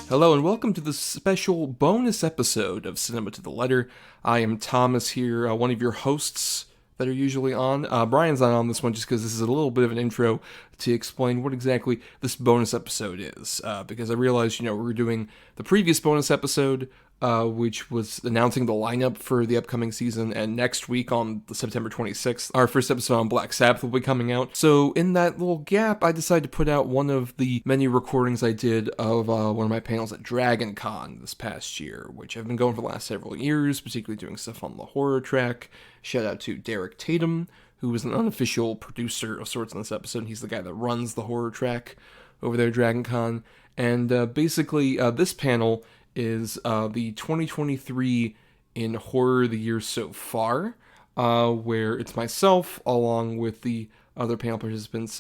Hello and welcome to this special bonus episode of Cinema to the Letter. I am Thomas here, one of your hosts that are usually on. Brian's not on this one just because this is a little bit of an intro to explain what exactly this bonus episode is. Because I realized, we're doing the previous bonus episode, which was announcing the lineup for the upcoming season, and next week on September 26th, our first episode on Black Sabbath will be coming out. So in that little gap, I decided to put out one of the many recordings I did of one of my panels at DragonCon this past year, which have been going for the last several years, particularly doing stuff on the horror track. Shout out to Derek Tatum, who is an unofficial producer of sorts on this episode. He's the guy that runs the horror track over there at DragonCon. And basically, this panel is the 2023 in horror of the year so far, where it's myself, along with the other panel participants,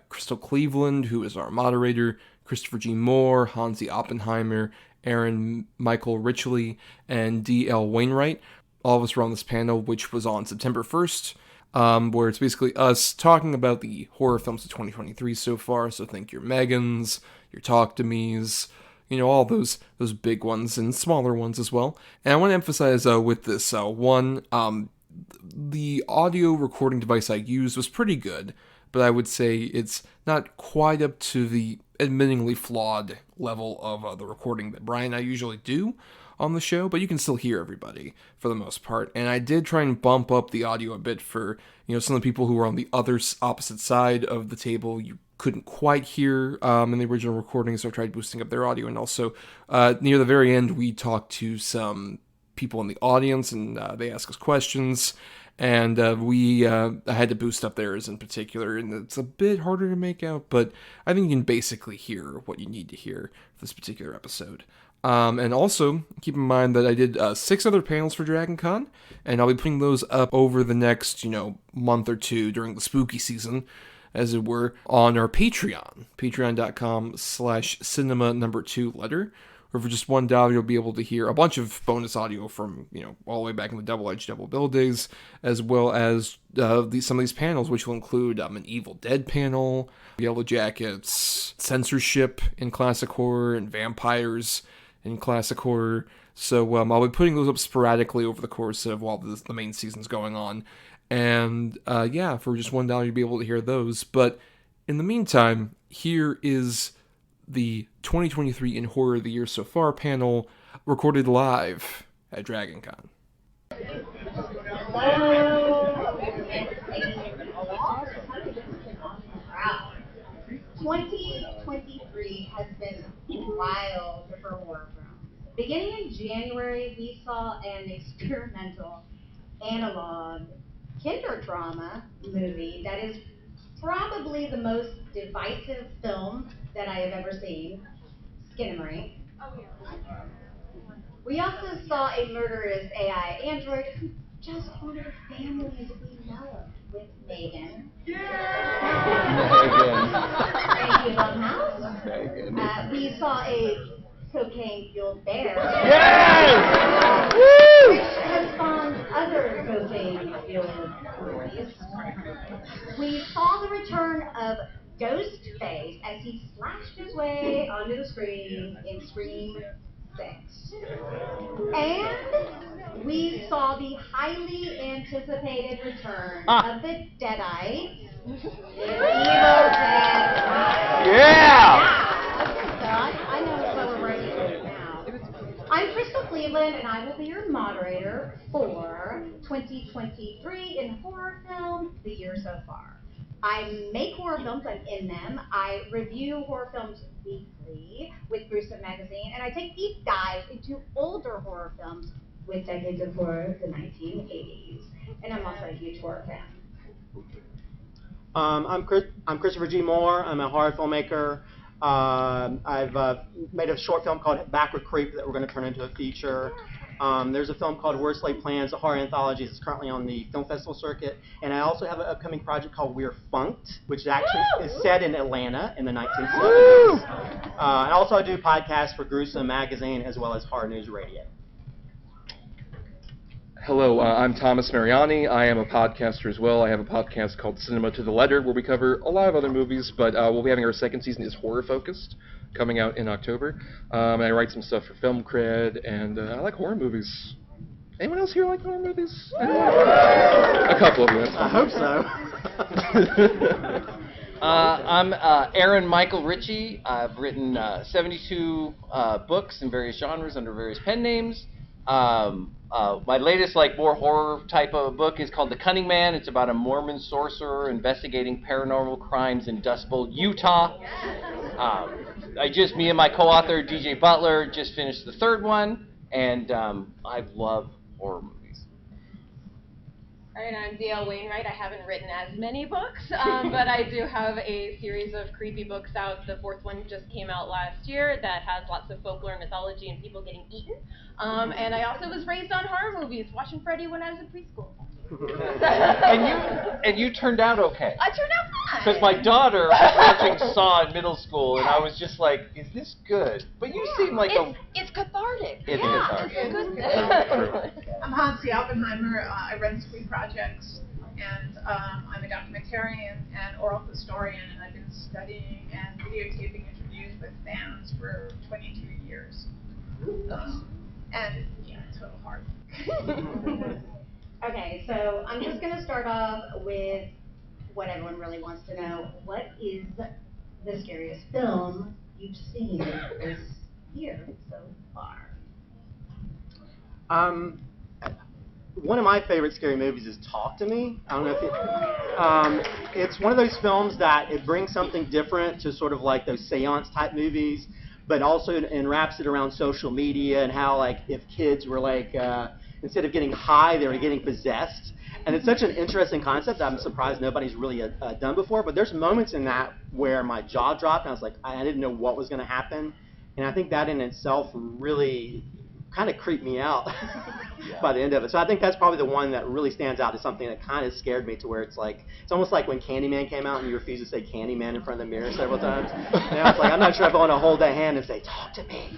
Crystal Cleveland, who is our moderator, Christopher G. Moore, Hansi Oppenheimer, Aaron Michael Ritchey, and D.L. Wainright. All of us were on this panel, which was on September 1st, where it's basically us talking about the horror films of 2023 so far. So think your Megans, your Talk to Me's, all those big ones and smaller ones as well. And I want to emphasize with this, the audio recording device I used was pretty good, but I would say it's not quite up to the admittingly flawed level of the recording that Brian and I usually do on the show, but you can still hear everybody for the most part. And I did try and bump up the audio a bit for, some of the people who were on the opposite side of the table. You couldn't quite hear in the original recording, so I tried boosting up their audio. And also, near the very end, we talked to some people in the audience, and they asked us questions, and I had to boost up theirs in particular, and it's a bit harder to make out, but I think you can basically hear what you need to hear for this particular episode. And also, keep in mind that I did 6 other panels for DragonCon, and I'll be putting those up over the next, month or two during the spooky season, as it were, on our Patreon, patreon.com/cinema2letter, where for just $1, you'll be able to hear a bunch of bonus audio from, all the way back in the Double-Edged Double Bill days, as well as some of these panels, which will include an Evil Dead panel, Yellow Jackets, censorship in classic horror, and vampires in classic horror. So I'll be putting those up sporadically over the course of while the main season's going on. And for just $1, you'll be able to hear those. But in the meantime, here is the 2023 in horror of the year so far panel recorded live at DragonCon. 2023 has been wild for horror films. Beginning in January, we saw an experimental analog kinder drama movie that is probably the most divisive film that I have ever seen, Skinamarink. We also saw a murderous AI android who just wanted a family to be loved with Megan. Thank you, Blumhouse. We saw a cocaine-fueled bear. Yes! Which has spawned other cocaine-fueled movies. We saw the return of Ghostface as he slashed his way onto the screen in Scream 6. And we saw the highly anticipated return of the Deadites in Evil Dead Rise. Yeah! I know what we're writing now. I'm Crystal Cleveland, and I will be your moderator for 2023 in horror film, the year so far. I make horror films, I'm in them. I review horror films weekly with Gruesome Magazine, and I take deep dives into older horror films with Decades of Horror, the 1980s. And I'm also a huge horror fan. I'm Christopher G. Moore. I'm a horror filmmaker. I've made a short film called Backward Creep that we're going to turn into a feature. There's a film called Worst Laid Plans, a horror anthology that's currently on the film festival circuit. And I also have an upcoming project called We're Funked, which actually is set in Atlanta in the 1970s. And also I do podcasts for Gruesome Magazine as well as Horror News Radio. Hello, I'm Thomas Mariani. I am a podcaster as well. I have a podcast called Cinema to the Letter, where we cover a lot of other movies, but we'll be having our second season is horror-focused, coming out in October. And I write some stuff for Film Cred, and I like horror movies. Anyone else here like horror movies? A couple of you, that's fine. I hope so. I'm Aaron Michael Ritchey. I've written 72 books in various genres under various pen names. My latest, more horror type of book is called The Cunning Man. It's about a Mormon sorcerer investigating paranormal crimes in Dust Bowl, Utah. Me and my co-author, DJ Butler, just finished the third one, and I love horror movies. All right, I'm DL Wainright. I haven't written as many books, but I do have a series of creepy books out. The fourth one just came out last year that has lots of folklore and mythology and people getting eaten. And I also was raised on horror movies, watching Freddy when I was in preschool. and you turned out okay. I turned out fine. Because my daughter was watching Saw in middle school, and I was just like, is this good? But you seem like it's cathartic. It's cathartic. It's good. I'm Hansi Oppenheimer. I run Screen Projects, and I'm a documentarian and oral historian, and I've been studying and videotaping interviews with fans for 22 years. And yeah, total hard. Okay, so I'm just going to start off with what everyone really wants to know. What is the scariest film you've seen this year so far? One of my favorite scary movies is Talk to Me. I don't know if it's one of those films that it brings something different to sort of like those seance type movies, but also and wraps it around social media and how if kids were instead of getting high, they were getting possessed. And it's such an interesting concept that I'm surprised nobody's really done before. But there's moments in that where my jaw dropped, and I was like, I didn't know what was going to happen. And I think that in itself really kind of creeped me out by the end of it. So I think that's probably the one that really stands out as something that kind of scared me to where it's almost like when Candyman came out and you refused to say Candyman in front of the mirror several times. And I was like, I'm not sure if I want to hold that hand and say, talk to me.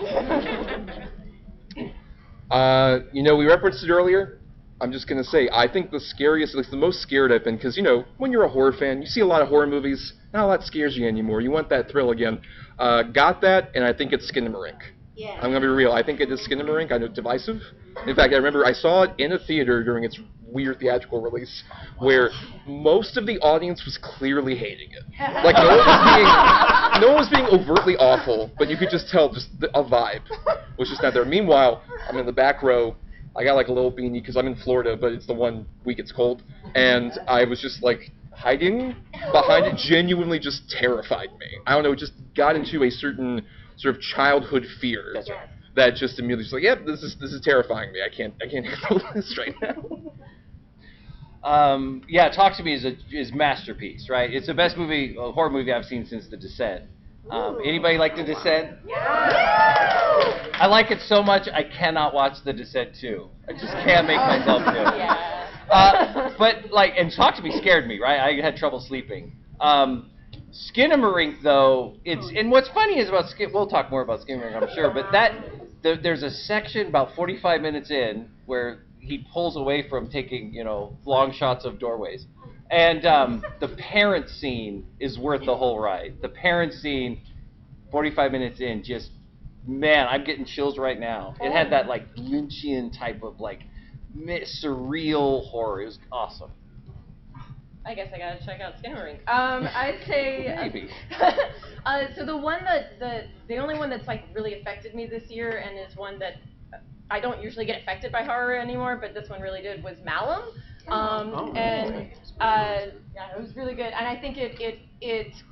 We referenced it earlier. I'm just going to say, I think the scariest, at least the most scared I've been, because, when you're a horror fan, you see a lot of horror movies, not a lot scares you anymore. You want that thrill again. Got that, and I think it's Skinamarink. Yeah. I'm going to be real. I think it is Skinamarink. I know it's divisive. In fact, I remember I saw it in a theater during its weird theatrical release where most of the audience was clearly hating it. No one was being overtly awful, but you could just tell a vibe was just not there. Meanwhile, I'm in the back row. I got a little beanie because I'm in Florida, but it's the one week it's cold. And I was just hiding behind it, genuinely just terrified me. I don't know, it just got into a certain sort of childhood fear. That's right. That just immediately was yep, this is terrifying me. I can't handle this right now. Talk to Me is masterpiece, right? It's the best horror movie I've seen since The Descent. Anybody like The Descent? Yeah. I like it so much I cannot watch The Descent 2. I just can't make myself do it. Yeah. And Talk to Me scared me, right? I had trouble sleeping. Skinamarink, though, and what's funny is we'll talk more about Skinamarink, I'm sure, but there's a section about 45 minutes in where he pulls away from taking, long shots of doorways. And the parent scene is worth the whole ride. The parent scene, 45 minutes in, just, man, I'm getting chills right now. It had that, Lynchian type of, surreal horror. It was awesome. I guess I gotta check out Skinamarink. I'd say Maybe. So the only one that's really affected me this year, and is one that I don't usually get affected by horror anymore, but this one really did, was Malum. It was really good, and I think it's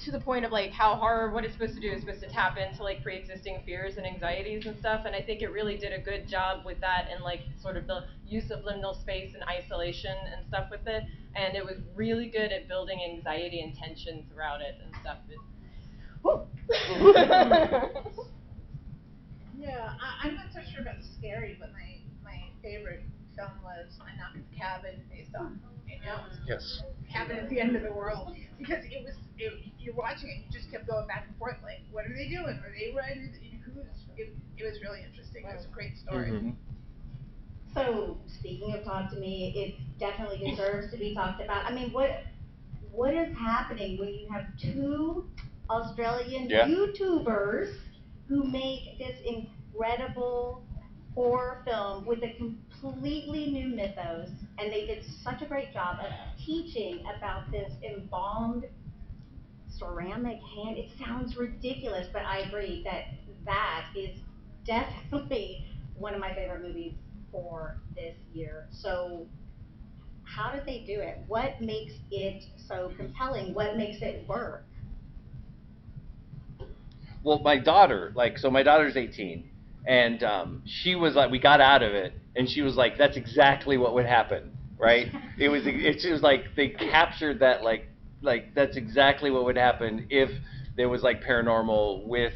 to the point of how horror, what it's supposed to do is supposed to tap into pre-existing fears and anxieties and stuff, and I think it really did a good job with that, and sort of the use of liminal space and isolation and stuff with it, and it was really good at building anxiety and tension throughout it and stuff. Yeah, I'm not so sure about the scary, but my favorite film was I Knock at the Cabin, based on Yes. Cabin at the End of the World, because you're watching it, you just kept going back and forth, what are they doing? Are they right? It was really interesting. It was a great story. Mm-hmm. So, speaking of Talk to Me, it definitely deserves to be talked about. I mean, what is happening when you have two Australian YouTubers who make this incredible horror film with a completely new mythos, and they did such a great job of teaching about this embalmed ceramic hand. It sounds ridiculous, but I agree that that is definitely one of my favorite movies for this year. So how did they do it? What makes it so compelling? What makes it work? Well, my daughter, so my daughter's 18, and she was like, we got out of it, and she was like, that's exactly what would happen, right? It was like they captured that, like that's exactly what would happen if there was like paranormal with,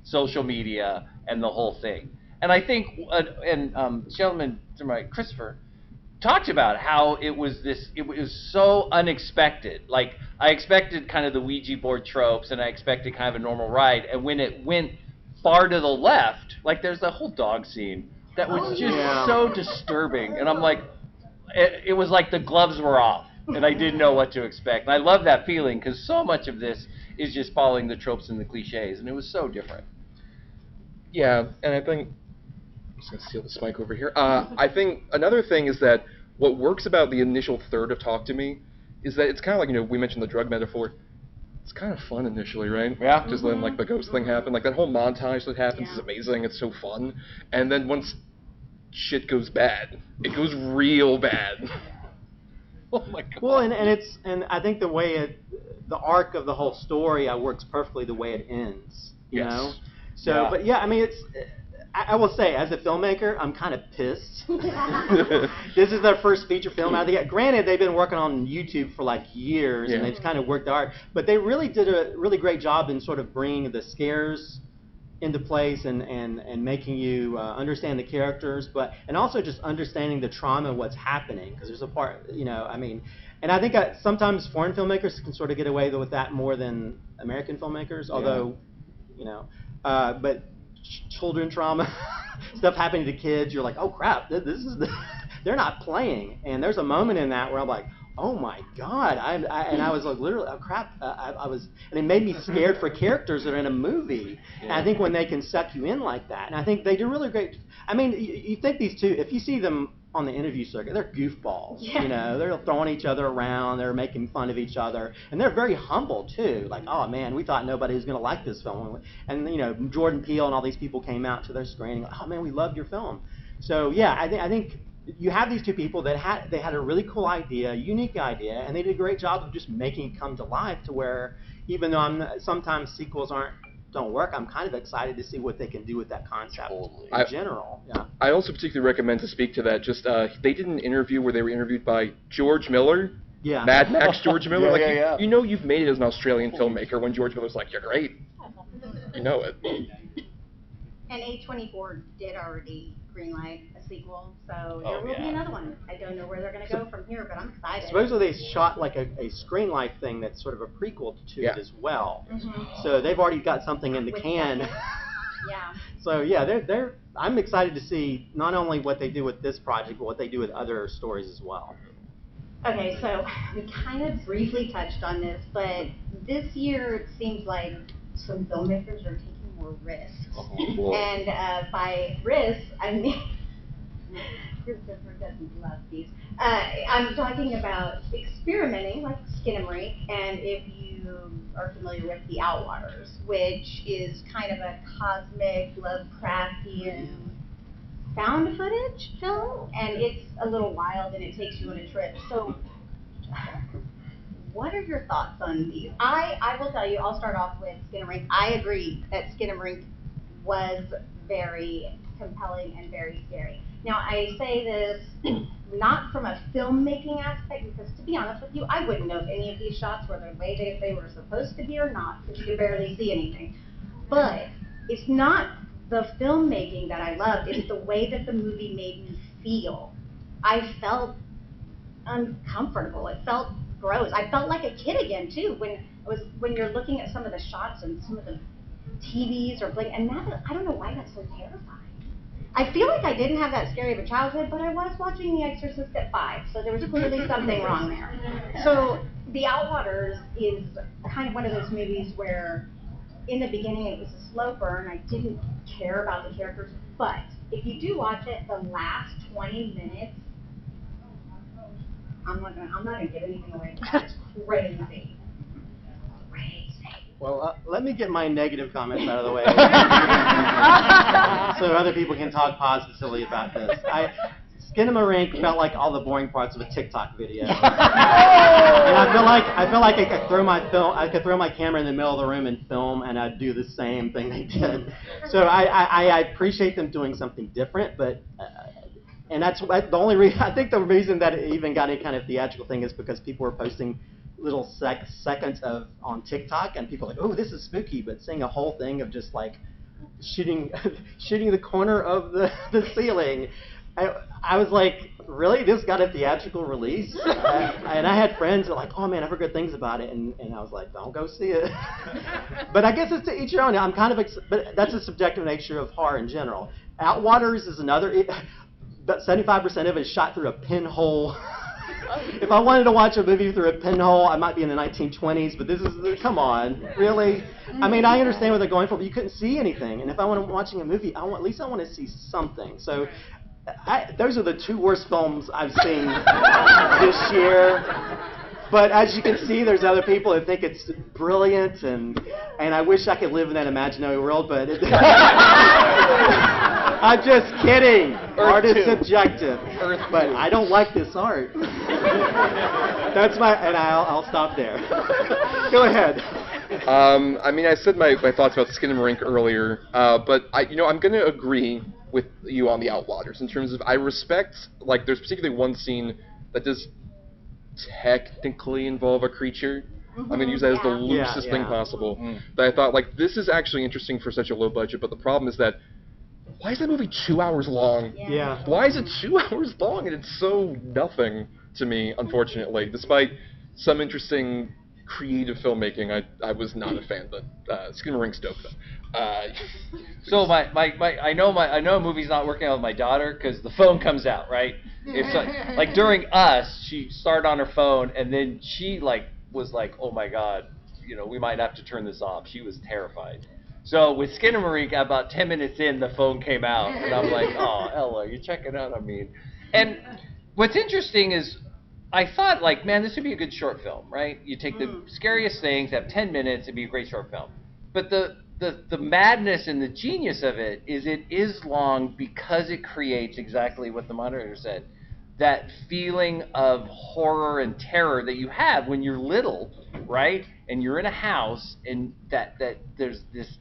social media and the whole thing. And I think, gentleman to my Christopher talked about how it was so unexpected. Like, I expected kind of the Ouija board tropes, and I expected kind of a normal ride, and when it went far to the left, like there's a whole dog scene that was just so disturbing, and I'm like, it was like the gloves were off, and I didn't know what to expect. And I love that feeling, because so much of this is just following the tropes and the cliches, and it was so different. Yeah, and I think I'm just gonna steal this mic over here. I think another thing is that what works about the initial third of Talk to Me is that it's kind of like, we mentioned the drug metaphor. It's kind of fun initially, right? Yeah. Just letting like the ghost thing happen. Like that whole montage that happens is amazing. It's so fun. And then once shit goes bad, it goes real bad. Oh my god. Well, and I think the arc of the whole story works perfectly the way it ends. You know. So, but yeah, I mean, I will say, as a filmmaker, I'm kind of pissed. This is their first feature film out of the gate. Granted, they've been working on YouTube for like years, and they've kind of worked hard. But they really did a really great job in sort of bringing the scares into place and making you understand the characters, and also just understanding the trauma of what's happening. Because there's a part, I mean, and I think sometimes foreign filmmakers can sort of get away with that more than American filmmakers, although, but children trauma, stuff happening to kids, you're like, oh crap, they're not playing. And there's a moment in that where I'm like, oh my god, and I was like, literally, oh crap, and it made me scared for characters that are in a movie. And I think when they can suck you in like that, and I think they do really great. I mean, you think these two, if you see them on the interview circuit, they're goofballs. They're throwing each other around, they're making fun of each other, and they're very humble too. Like, oh man, we thought nobody was gonna like this film, and Jordan Peele and all these people came out to their screening. Oh man, we loved your film. So yeah, I think you have these two people that had a really cool idea, a unique idea, and they did a great job of just making it come to life. To where, even though sometimes sequels don't work, I'm kind of excited to see what they can do with that concept in general. Yeah. I also particularly recommend to speak to that. Just they did an interview where they were interviewed by George Miller. Yeah. Mad Max George Miller. You know you've made it as an Australian filmmaker when George Miller's like, you're great. You know it. And A24 did already greenlight a sequel, so there will be another one. I don't know where they're going to go from here, but I'm excited. Supposedly they shot like a screen life thing that's sort of a prequel to it as well. So they've already got something in the can. Yeah. So yeah, I'm excited to see not only what they do with this project, but what they do with other stories as well. Okay, so we kind of briefly touched on this, but this year it seems like some filmmakers are taking more risks. And by risks, I mean, Christopher doesn't love these. I'm talking about experimenting, like Skinamarink, and if you are familiar with The Outwaters, which is kind of a cosmic, Lovecraftian found footage film, and it's a little wild and it takes you on a trip. So what are your thoughts on these? I will tell you, I'll start off with Skinamarink. I agree that Skinamarink was very compelling and very scary. Now, I say this not from a filmmaking aspect, because to be honest with you, I wouldn't know if any of these shots were the way that they were supposed to be or not, because you could barely see anything. But it's not the filmmaking that I loved, it's the way that the movie made me feel. I felt uncomfortable. It felt gross. I felt like a kid again too when you're looking at some of the shots and some of the TVs or and that, I don't know why that's so terrifying. I feel like I didn't have that scary of a childhood, but I was watching The Exorcist at 5, so there was clearly something wrong there. So The Outwaters is kind of one of those movies where in the beginning it was a slow burn. I didn't care about the characters, but if you do watch it, the last 20 minutes, I'm not gonna give anything away. That's crazy. Well, let me get my negative comments out of the way, so other people can talk positively about this. Skinamarink felt like all the boring parts of a TikTok video. And I feel like I could throw my camera in the middle of the room and film, and I'd do the same thing they did. So I appreciate them doing something different, but and that's the only reason. I think the reason that it even got any kind of theatrical thing is because people were posting little seconds of on TikTok, and people are like, oh, this is spooky, but seeing a whole thing of just like shooting the corner of the ceiling, I was like, really, this got a theatrical release? And I had friends that were like, oh man, I've heard good things about it, and I was like, don't go see it. But I guess it's to each your own. I'm kind of, but that's the subjective nature of horror in general. Outwaters is another. But 75% of it is shot through a pinhole. If I wanted to watch a movie through a pinhole, I might be in the 1920s, but this is, come on, really? I mean, I understand what they're going for, but you couldn't see anything. And if I want watching a movie, at least I want to see something. So those are the 2 worst films I've seen this year. But as you can see, there's other people that think it's brilliant, and I wish I could live in that imaginary world, but I'm just kidding. Art is subjective. But I don't like this art. That's and I'll stop there. Go ahead. I mean, I said my thoughts about Skinamarink earlier, but I'm going to agree with you on the Outwaters in terms of I respect, like, there's particularly one scene that does technically involve a creature. I'm going to use that as the loosest thing possible. But I thought, like, this is actually interesting for such a low budget, but the problem is that why is that movie 2 hours long? Yeah. Why is it 2 hours long and it's so nothing to me, unfortunately, despite some interesting creative filmmaking. I was not a fan, but Skinamarink dope though. So I know a movie's not working out with my daughter because the phone comes out, right? It's like during Us, she started on her phone and then she was like, oh my god, we might have to turn this off. She was terrified. So with Skinamarink, about 10 minutes in, the phone came out and I'm like, oh Ella, you're checking out on me. And what's interesting is I thought, man, this would be a good short film, right? You take the scariest things, have 10 minutes, it'd be a great short film. But the madness and the genius of it is long because it creates exactly what the moderator said. That feeling of horror and terror that you have when you're little, right? And you're in a house, and that there's this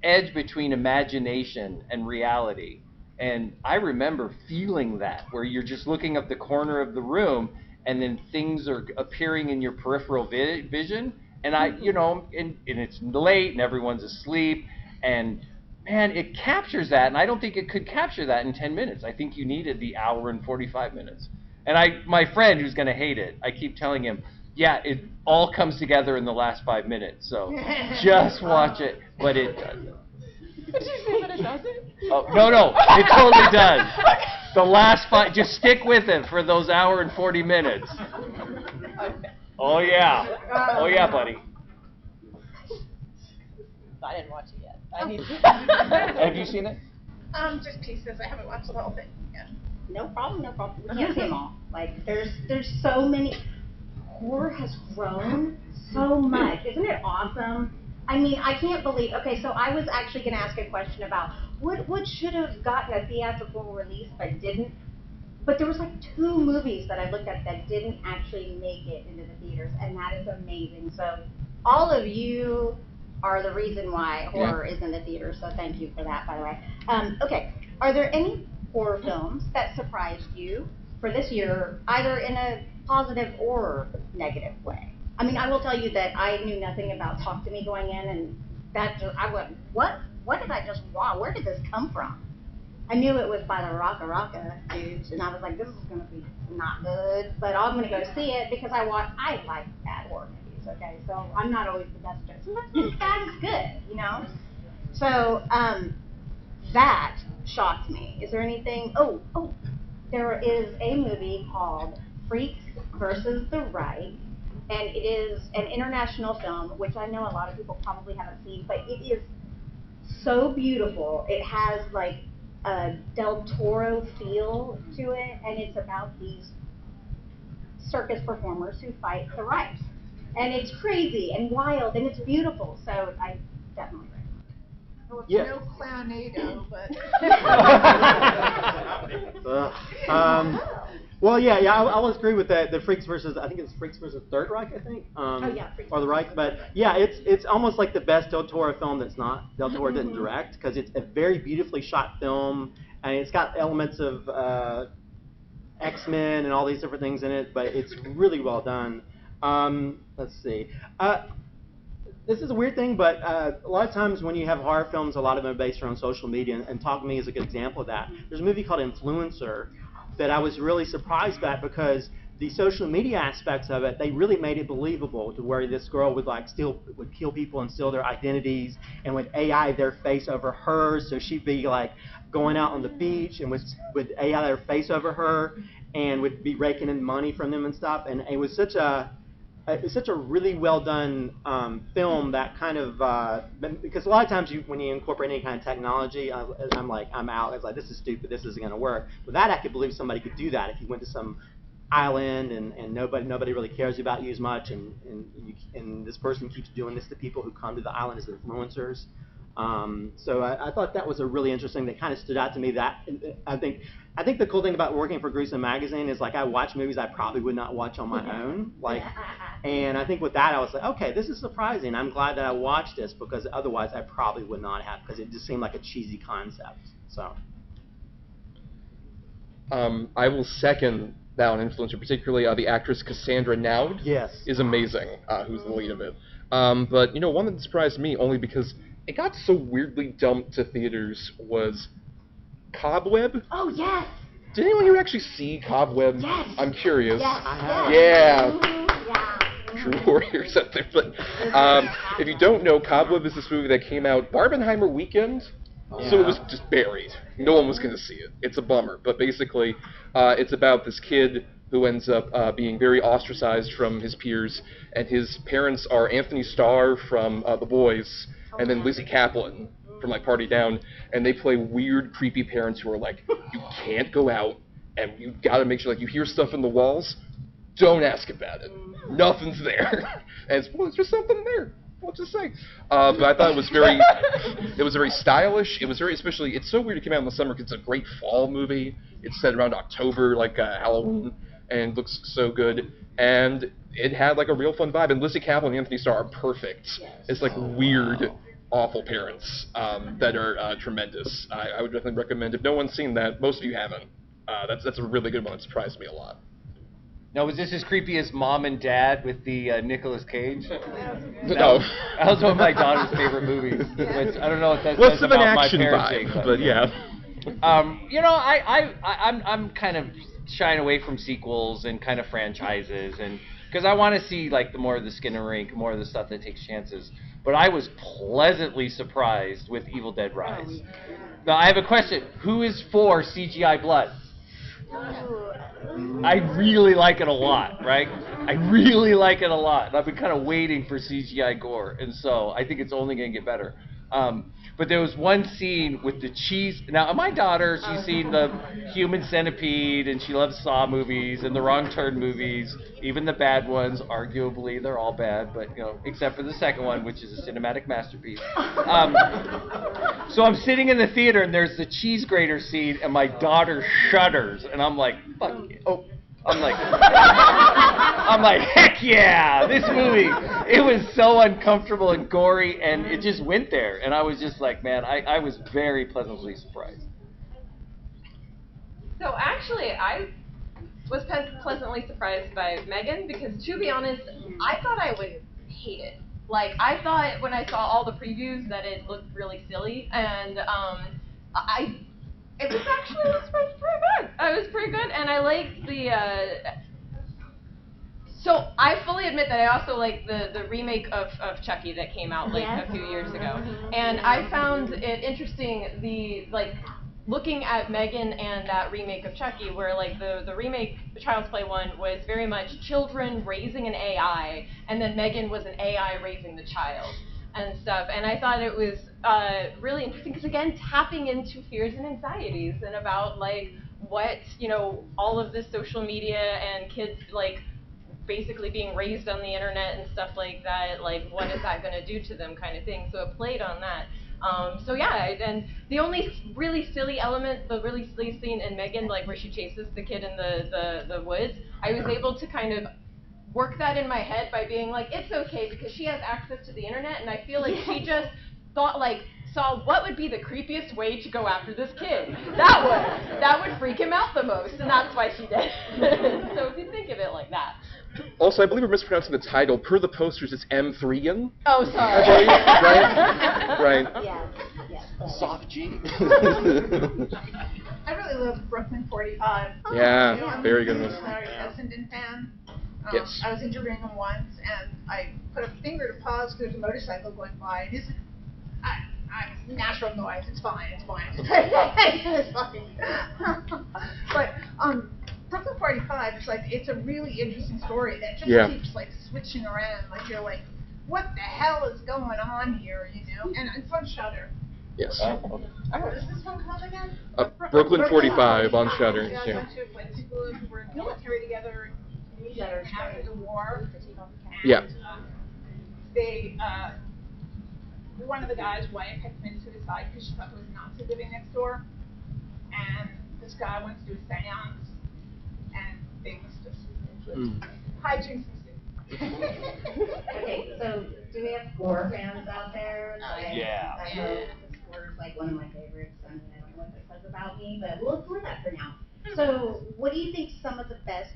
edge between imagination and reality. And I remember feeling that, where you're just looking up the corner of the room, and then things are appearing in your peripheral vision. And and it's late, and everyone's asleep, and man, it captures that. And I don't think it could capture that in 10 minutes. I think you needed the hour and 45 minutes. And my friend who's going to hate it, I keep telling him, yeah, it all comes together in the last 5 minutes. So just watch it, but it doesn't. Did you say that it doesn't? Oh, no, it totally does. The last 5, just stick with it for those hour and 40 minutes. Oh yeah, buddy. I didn't watch it yet. I need to. Have you seen it? Just pieces. I haven't watched the whole thing yet. No problem. We can't see them all. There's so many. Horror has grown so much. Isn't it awesome? I mean, I can't believe. Okay, so I was actually going to ask a question about what should have gotten a theatrical release but didn't. But there was 2 movies that I looked at that didn't actually make it into the theaters, and that is amazing. So all of you are the reason why horror is in the theaters. So thank you for that, by the way. Okay, are there any horror films that surprised you for this year, either in a positive or negative way? I mean, I will tell you that I knew nothing about Talk to Me going in, and I went, what did I just watch? Where did this come from? I knew it was by the Rocka dudes, and I was like, this is going to be not good, but I'm going to go see it because I like bad horror movies, okay? So I'm not always the best judge. Sometimes bad is good, So that shocked me. Is there anything? Oh, there is a movie called Freaks versus the Right, and it is an international film, which I know a lot of people probably haven't seen, but it is so beautiful. It has like a Del Toro feel to it, and it's about these circus performers who fight the right. And it's crazy and wild and it's beautiful, so I definitely recommend it. Well, it's Yeah. no Clownado, but. Well, yeah, I will agree with that. The Freaks versus, I think it's Freaks versus Third Reich, I think. Freaks Or the Reich, but yeah, it's almost like the best Del Toro film that's not Del Toro didn't direct, because it's a very beautifully shot film, and it's got elements of X-Men and all these different things in it, but it's really well done. Let's see. This is a weird thing, but a lot of times when you have horror films, a lot of them are based around social media, and Talk to Me is a good example of that. There's a movie called Influencer that I was really surprised by, because the social media aspects of it, they really made it believable, to where this girl would would kill people and steal their identities, and would AI their face over hers, so she'd be like going out on the beach and would AI their face over her and would be raking in money from them and stuff. And it was such a really well done film that kind of because a lot of times when you incorporate any kind of technology, I'm out. It's like, this is stupid. This isn't going to work. With that, I could believe somebody could do that if you went to some island and nobody really cares about you as much, and this person keeps doing this to people who come to the island as influencers. So I thought that was a really interesting. That kind of stood out to me. That I think the cool thing about working for Gruesome Magazine is, like, I watch movies I probably would not watch on my own. Like, and I think with that I was like, okay, this is surprising. I'm glad that I watched this, because otherwise I probably would not have, because it just seemed like a cheesy concept. So. I will second that on Influencer, particularly the actress Cassandra Naud. Yes. Is amazing, who's the lead of it. But, one that surprised me, only because it got so weirdly dumped to theaters, was Cobweb. Oh, yes! Did anyone here actually see Cobweb? Yes. I'm curious. Yes. I have. Yeah. Yeah. True warriors out there. But if you don't know, Cobweb is this movie that came out Barbenheimer weekend. So it was just buried. No one was going to see it. It's a bummer. But basically, it's about this kid who ends up being very ostracized from his peers, and his parents are Anthony Starr from The Boys, and then Lizzie Kaplan from like Party Down, and they play weird, creepy parents who are like, you can't go out, and you got to make sure, like, you hear stuff in the walls, don't ask about it. Nothing's there. And it's just something there. What to say? But I thought it was very stylish. It was very, especially, it's so weird it came out in the summer because it's a great fall movie. It's set around October, like Halloween, and looks so good. And it had like a real fun vibe. And Lizzie Kaplan and Anthony Starr are perfect. It's like weird, awful parents that are tremendous. I would definitely recommend. If no one's seen that, most of you haven't. That's a really good one. It surprised me a lot. Now, was this as creepy as Mom and Dad with the Nicolas Cage? No. That was one of my daughter's favorite movies. Which, I don't know what that Less says of an about my action parenting, vibe, but yeah. I'm kind of shying away from sequels and kind of franchises, and because I want to see like the more of the skin and rink, more of the stuff that takes chances. But I was pleasantly surprised with Evil Dead Rise. Now I have a question: who is for CGI blood? I really like it a lot, right? I really like it a lot. And I've been kind of waiting for CGI gore, and so I think it's only going to get better. But there was one scene with the cheese. Now, my daughter, she's seen the Human Centipede, and she loves Saw movies and the Wrong Turn movies, even the bad ones. Arguably, they're all bad, but except for the second one, which is a cinematic masterpiece. So I'm sitting in the theater, and there's the cheese grater scene, and my daughter shudders, and I'm like, fuck yeah. Oh. I'm like, heck yeah, this movie. It was so uncomfortable and gory, and it just went there. And I was just like, man, I was very pleasantly surprised. So actually, I was pleasantly surprised by Megan, because to be honest, I thought I would hate it. Like, I thought when I saw all the previews that it looked really silly, and it was pretty good. It was pretty good, and I liked the. So I fully admit that I also like the remake of Chucky that came out like a few years ago, and I found it interesting looking at Megan and that remake of Chucky, where like the remake, the Child's Play one, was very much children raising an AI, and then Megan was an AI raising the child and stuff. And I thought it was really interesting because, again, tapping into fears and anxieties and about like what, you know, all of this social media and kids like basically being raised on the internet and stuff like that, like what is that going to do to them kind of thing. So it played on that. So yeah, and the only really silly element, the really silly scene in Megan, like where she chases the kid in the woods, I was able to kind of work that in my head by being like, it's okay because she has access to the internet, and I feel like she just thought like, saw what would be the creepiest way to go after this kid. That would freak him out the most, and that's why she did. So if you think of it like that. Also, I believe we're mispronouncing the title. Per the posters, it's M3ian. Oh, sorry. Right? Yes. Soft G. I really love Brooklyn 45. Yeah, very good one. I'm a Essendon fan. Yes. I was interviewing him once, and I put a finger to pause because there's a motorcycle going by, and he's like, I'm natural noise. It's fine. It's fine. But Brooklyn 45 is like, it's a really interesting story that just keeps like switching around. Like you're like, what the hell is going on here? You know? And it's on Shudder. Yes. What is this one called again? Brooklyn 45 on Shudder. Yeah, a bunch of like people who were in the military together after the war. Yeah. They one of the guy's wife had committed suicide because she thought there was a Nazi living next door, and this guy wants to do a seance, and things just hijinks ensue. Okay, so do we have gore fans out there? Like, Yeah. I know gore is like one of my favorites. I mean, I don't know what that says about me, but we'll ignore that for now. So, what do you think some of the best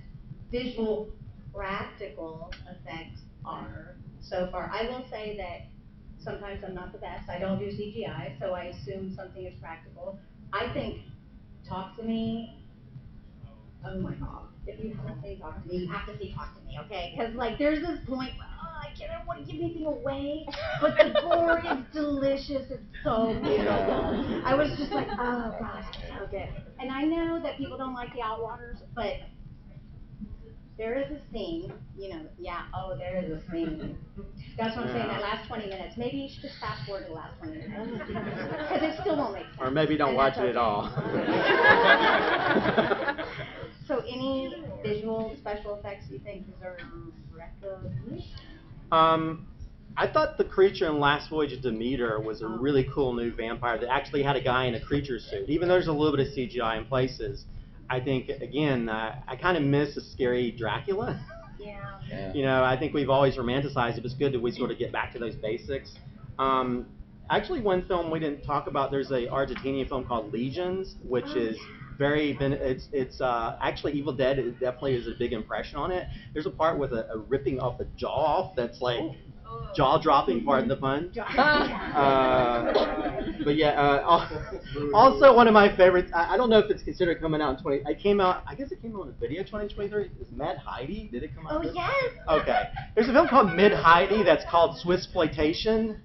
visual, practical effects are so far? I will say that sometimes I'm not the best. I don't do CGI, so I assume something is practical. I think Talk to Me, oh my God. If you haven't seen Talk to Me, you have to see Talk to Me, okay? Because, like, there's this point where, I don't want to give anything away, but the gore is delicious. It's so beautiful. I was just like, oh, gosh, so good. And I know that people don't like the Outwaters, but there is a scene, you know, there is a scene. That's what I'm saying, that last 20 minutes. Maybe you should just fast forward to the last 20 minutes. Because it still won't make sense. Or maybe don't watch it at all. So any visual special effects you think deserve recognition? I thought the creature in Last Voyage of Demeter was a really cool new vampire that actually had a guy in a creature suit. Even though there's a little bit of CGI in places, I think, again, I kind of miss a scary Dracula. Yeah. You know, I think we've always romanticized it. It's good that we sort of get back to those basics. Actually, one film we didn't talk about, there's a Argentinian film called Legions, which is it's actually Evil Dead. It definitely is a big impression on it. There's a part with a ripping off the jaw off that's like jaw-dropping, pardon the pun. But yeah, also one of my favorites, I don't know if it's considered coming out in I guess it came out in a video 2023, is Mad Heidi. Did it come out? Oh, yes! Okay. There's a film called Mid Heidi that's called Swissploitation.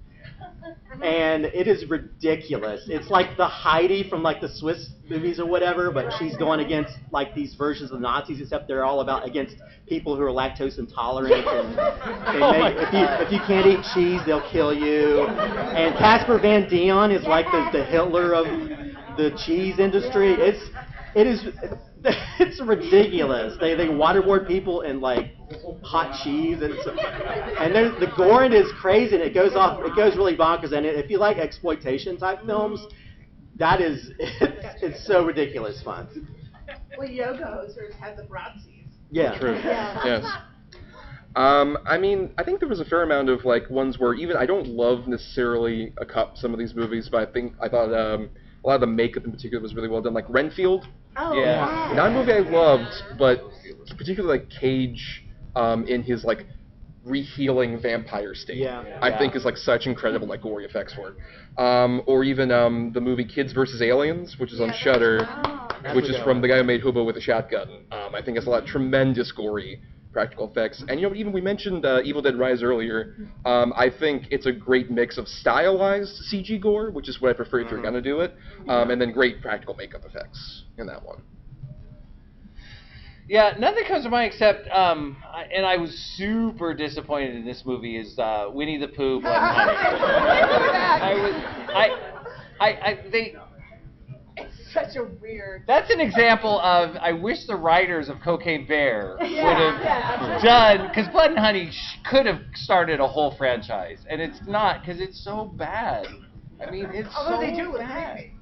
And it is ridiculous. It's like the Heidi from like the Swiss movies or whatever, but she's going against like these versions of Nazis, except they're all against people who are lactose intolerant. And if you can't eat cheese, they'll kill you. And Casper Van Dien is like the Hitler of the cheese industry. It's ridiculous. They waterboard people in like hot cheese, and the gore in it is crazy, and it goes really bonkers. And if you like exploitation type films, it's so ridiculous fun. Well, Yoga Hosers had the Bratzies. Yeah. True. Yes. I mean, I think there was a fair amount of like ones where even I don't love necessarily some of these movies, but I thought a lot of the makeup in particular was really well done. Like Renfield. Oh, Yeah. Not a movie I loved, but particularly like Cage in his like rehealing vampire state. Yeah. I think is like such incredible like gory effects for it. Or even the movie Kids vs. Aliens, which is on Shudder, which is from the guy who made Hobo with a Shotgun. I think it's a lot of tremendous gory practical effects. And even we mentioned Evil Dead Rise earlier. I think it's a great mix of stylized CG gore, which is what I prefer if you're gonna do it, and then great practical makeup effects in that one. Yeah, nothing comes to mind except, and I was super disappointed in this movie, is Winnie the Pooh, Blood and Honey. It's such a weird. That's an example of, I wish the writers of Cocaine Bear would have done, because Blood and Honey could have started a whole franchise, and it's not, because it's so bad. I mean, it's Although so they do with bad.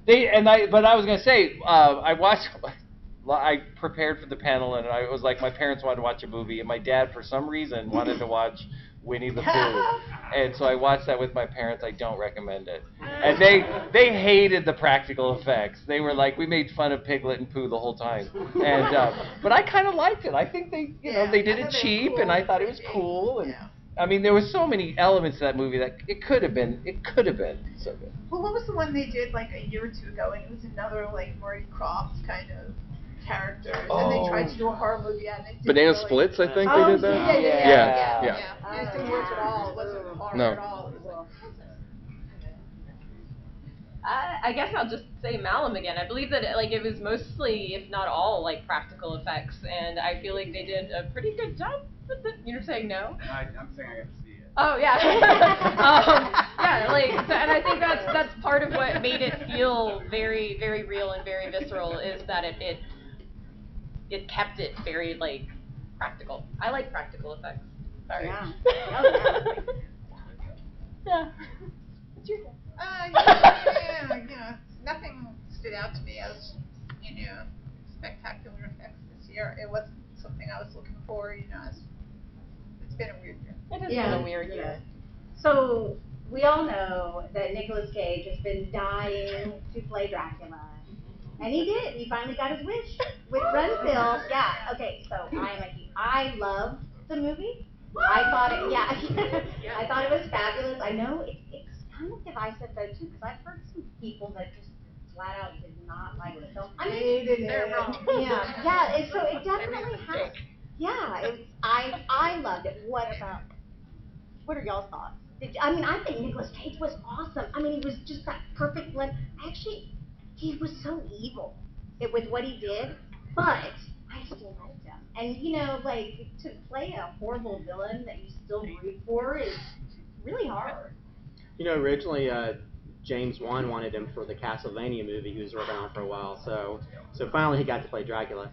remakes. But I was gonna say, I prepared for the panel, and I was like, my parents wanted to watch a movie, and my dad, for some reason, wanted to watch Winnie the Pooh, and so I watched that with my parents. I don't recommend it, and they hated the practical effects. They were like, we made fun of Piglet and Pooh the whole time, and but I kind of liked it. I think they did it cheap, and I thought it was cool, and I mean, there was so many elements to that movie that it could have been so good. Well, what was the one they did like a year or two ago, and it was another like Murray Croft kind of characters, and they tried to do a horror movie out of it. Banana Splits, I think they did that. Yeah. It didn't work at all. It wasn't horror at all. I guess I'll just say Malum again. I believe that it was mostly, if not all, like practical effects, and I feel like they did a pretty good job with it. You're saying no? I'm saying I got to see it. Oh yeah, and I think that's part of what made it feel very, very real and very visceral, is that it kept it very practical. I like practical effects. Sorry. Yeah. Yeah. What's your Nothing stood out to me as, spectacular effects this year. It wasn't something I was looking for, it's been a weird year. It has been a weird year. So, we all know that Nicolas Cage has been dying to play Dracula. And he did. He finally got his wish with Renfield. Yeah, okay, so I love the movie. I thought I thought it was fabulous. I know it's kind of divisive though too, because I've heard some people that just flat out did not like the film. I mean, They're wrong. Yeah. So it definitely has. Yeah, I loved it. What are y'all's thoughts? I think Nicolas Cage was awesome. I mean, he was just that perfect blend. Actually, he was so evil with what he did, but I still liked him. And to play a horrible villain that you still root for is really hard. Originally, James Wan wanted him for the Castlevania movie he was working on for a while, so finally he got to play Dracula.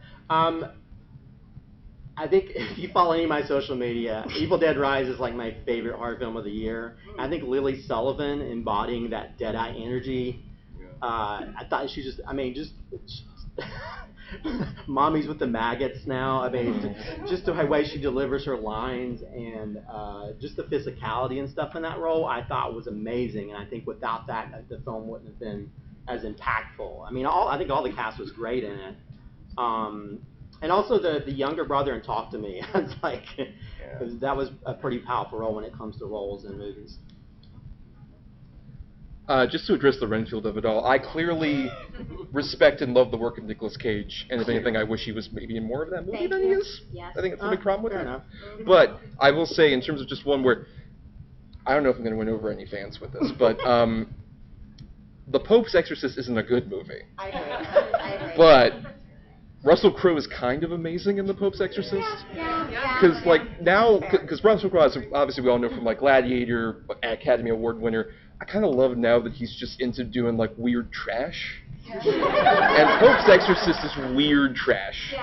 I think if you follow any of my social media, Evil Dead Rise is like my favorite horror film of the year. I think Lily Sullivan embodying that Deadeye energy. I thought she just mommy's with the maggots now. Just the way she delivers her lines and just the physicality and stuff in that role, I thought was amazing. And I think without that, the film wouldn't have been as impactful. I think all the cast was great in it. And also the younger brother in Talk to Me. It's like that was a pretty powerful role when it comes to roles in movies. Just to address the Renfield of it all, I clearly respect and love the work of Nicolas Cage, and if anything, I wish he was maybe in more of that movie than he is. Yes. I think that's a big problem with fair it. enough. But I will say, in terms of just one where, I don't know if I'm going to win over any fans with this, but The Pope's Exorcist isn't a good movie. I agree. But Russell Crowe is kind of amazing in The Pope's Exorcist. Because because Russell Crowe, obviously we all know from Gladiator, Academy Award winner. I kind of love now that he's just into doing weird trash. And Pope's Exorcist is weird trash.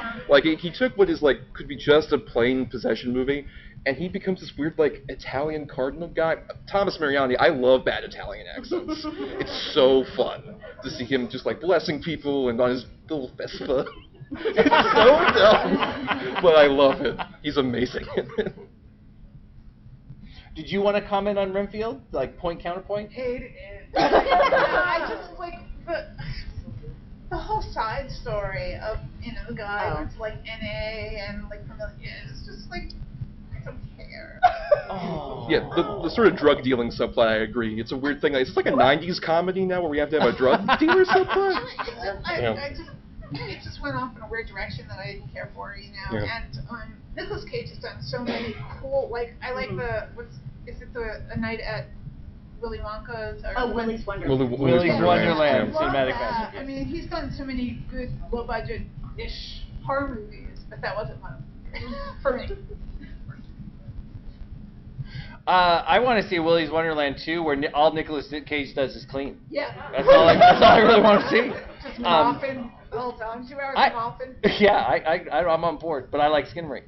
He took what is could be just a plain possession movie, and he becomes this weird Italian cardinal guy. Thomas Mariani, I love bad Italian accents. It's so fun to see him just blessing people and on his little Vespa. It's so dumb, but I love it. He's amazing. Did you want to comment on Renfield? Point counterpoint? Hated it. I just the whole side story of the guy who's NA and it's just I don't care. Oh. Yeah, the sort of drug dealing subplot, I agree. It's a weird thing. It's like a 90s comedy now where we have to have a drug dealer subplot. it just went off in a weird direction that I didn't care for, you know. Yeah. And Nicolas Cage has done so many cool, like I like a night at Willy Wonka's or Willy's Wonderland. Willy's Wonderland I love cinematic that. magic. I mean, he's done so many good low budget-ish horror movies, but that wasn't one of them for me. I want to see Willy's Wonderland 2, where all Nicolas Cage does is clean. Yeah. That's all I really want to see. Just mopping the whole time. 2 hours of mopping. Yeah, I'm on board, but I like Skinnery.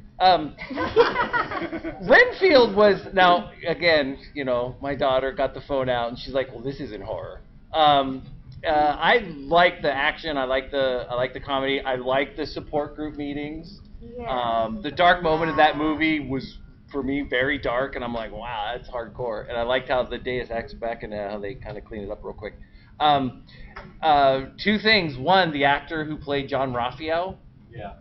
Renfield was, now, again, you know, my daughter got the phone out, and she's like, well, this isn't horror. I like the action, I like the comedy, I like the support group meetings. Yeah. The dark moment of that movie was, for me, very dark, and I'm like, wow, that's hardcore. And I liked how the Deus Ex Machina, how they kind of cleaned it up real quick. 2 things. One, the actor who played John Raphael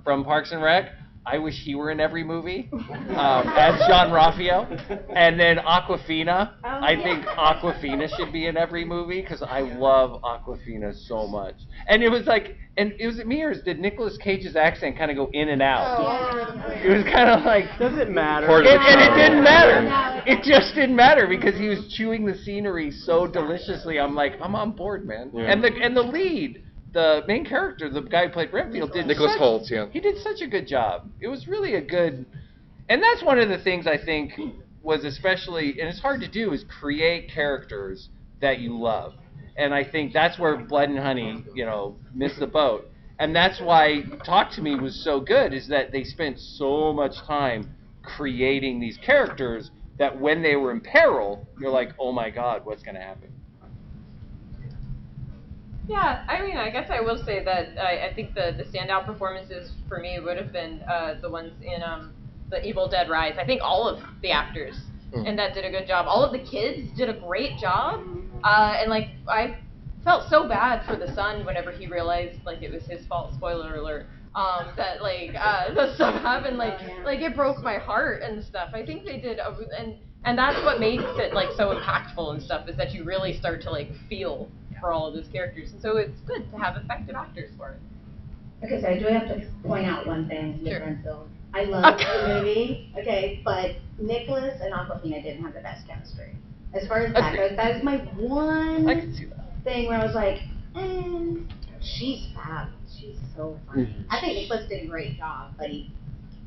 from Parks and Rec, I wish he were in every movie as John Raphael. And then Awkwafina. I think Awkwafina should be in every movie because I love Awkwafina so much. And it was like, and it was me, or did Nicolas Cage's accent kind of go in and out? It was kind of like, Doesn't matter. and it didn't matter. It just didn't matter because he was chewing the scenery so deliciously. I'm like, I'm on board, man. Yeah. And the lead, the main character, the guy who played Renfield, did Nicholas Hoult, yeah. He did such a good job. It was really a good, and that's one of the things I think was especially, and it's hard to do, is create characters that you love. And I think that's where Blood and Honey, you know, missed the boat. And that's why Talk to Me was so good, is that they spent so much time creating these characters that when they were in peril, you're like, oh my God, what's going to happen? Yeah, I mean, I guess I will say that I think the standout performances for me would have been the ones in the Evil Dead Rise. I think all of the actors in that did a good job. All of the kids did a great job. And like, I felt so bad for the son whenever he realized like it was his fault. Spoiler alert. That like the stuff happened. Like it broke my heart and stuff. I think they did and that's what makes it like so impactful and stuff, is that you really start to like feel for all of those characters. And so it's good to have effective actors for it. Okay, so I do have to point out one thing with Sure. Renfield. I love the movie, okay, but Nicholas and Awkwafina didn't have the best chemistry. As far as that goes, that was my one I can see that. thing where I was like, she's fab. She's so funny. I think Nicholas did a great job, but he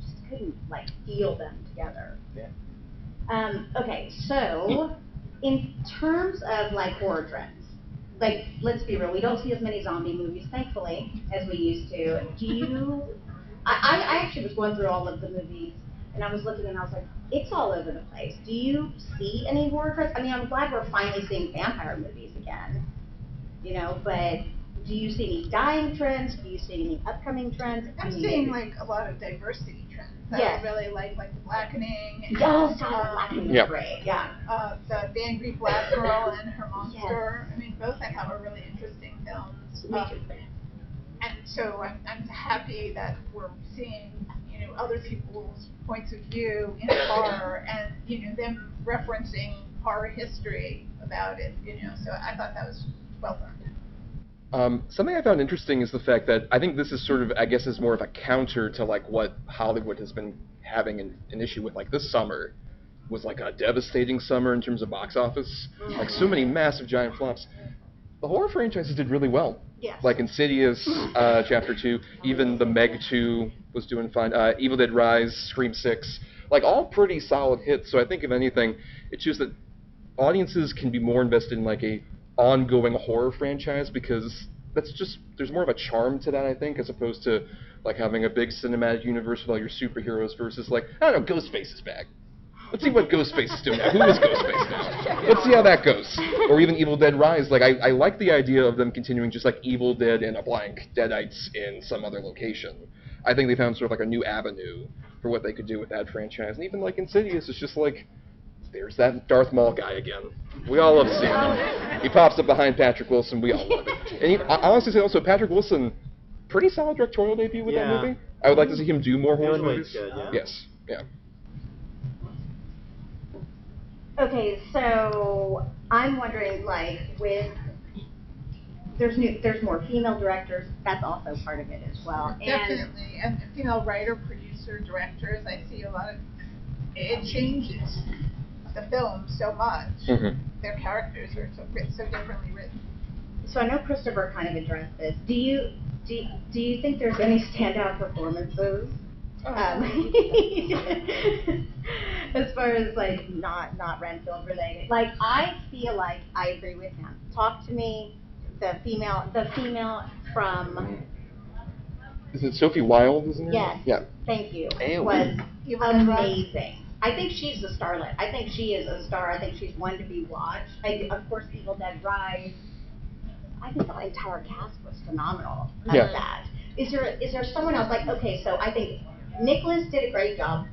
just couldn't, like, feel them together. Yeah. Okay, so in terms of, like, horror trends, like, let's be real, we don't see as many zombie movies, thankfully, as we used to. Do you... I actually was going through all of the movies, and I was looking, and I was like, it's all over the place. Do you see any horror trends? I mean, I'm glad we're finally seeing vampire movies again, you know, but do you see any dying trends? Do you see any upcoming trends? I'm seeing like a lot of diversity trends. Yes. I really like the blackening. And, Oh, God, blackening is Yeah. great, yeah. the Angry Black Girl and her monster. I mean, both I thought were really interesting films. Me too. And so I'm happy that we're seeing, you know, other people's points of view in horror and, you know, them referencing horror history about it, you know, so I thought that was well done. Something I found interesting is the fact that I think this is sort of, I guess, is more of a counter to like what Hollywood has been having an issue with. Like this summer was like a devastating summer in terms of box office, like so many massive giant flops. The horror franchises did really well. Yes. Like Insidious, Chapter 2, even the Meg 2 was doing fine. Evil Dead Rise, Scream 6, like all pretty solid hits. So I think if anything, it shows that audiences can be more invested in like a ongoing horror franchise because that's just, there's more of a charm to that, I think, as opposed to like having a big cinematic universe with all your superheroes versus like, I don't know, Ghostface is back. Let's see what Ghostface is doing now. Who is Ghostface now? Let's see how that goes. Or even Evil Dead Rise. Like, I like the idea of them continuing just like Evil Dead and a blank, Deadites in some other location. I think they found sort of like a new avenue for what they could do with that franchise. And even like Insidious, it's just like, there's that Darth Maul guy again. We all love seeing him. He pops up behind Patrick Wilson. We all love it. And I honestly say also, Patrick Wilson, pretty solid directorial debut with that movie. I would like to see him do more horror movies. Good, yeah. Yes. Yeah. Okay, so I'm wondering, like, with there's more female directors. That's also part of it as well. Definitely, and female writer, producer, directors. I see a lot of it changes the film so much. Mm-hmm. Their characters are so differently written. So I know Christopher kind of addressed this. Do you think there's any standout performances? As far as like not Renfield related. Like I feel like I agree with him. Talk to Me, the female from Is it Sophie Wilde, isn't it? Yes. Yeah. Thank you. Ew. Was amazing. I think she's the starlet. I think she is a star. I think she's one to be watched. Of course, Evil Dead Rise. I think the entire cast was phenomenal of Yeah. that. Is there someone else like okay? So I think Nicholas did a great job.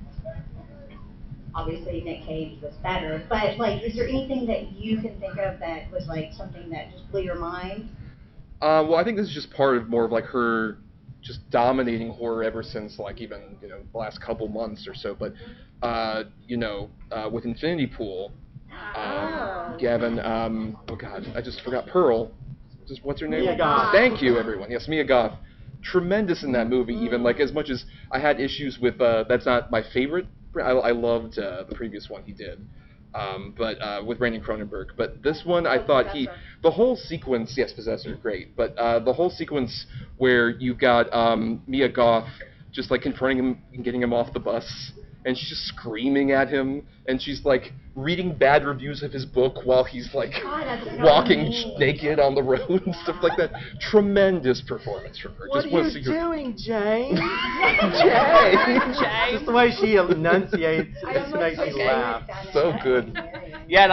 Obviously, Nick Cage was better, but like, is there anything that you can think of that was like something that just blew your mind? Well, I think this is just part of more of like her just dominating horror ever since like even the last couple months or so. But with Infinity Pool, Gavin, oh God, I just forgot Pearl. Just what's her name? Mia Goth. Thank you, everyone. Yes, Mia Goth. Tremendous in that movie. Even like as much as I had issues with that's not my favorite. I loved the previous one he did. But with Brandon Cronenberg. But this one, I thought the whole sequence, yes, Possessor, great. But the whole sequence where you got Mia Goth just like confronting him and getting him off the bus, and she's just screaming at him, and she's like reading bad reviews of his book while he's like walking naked on the road and stuff like that. Tremendous performance from her. What are you doing, Jane? Jane. Just the way she enunciates just makes me laugh. So good. Yeah, and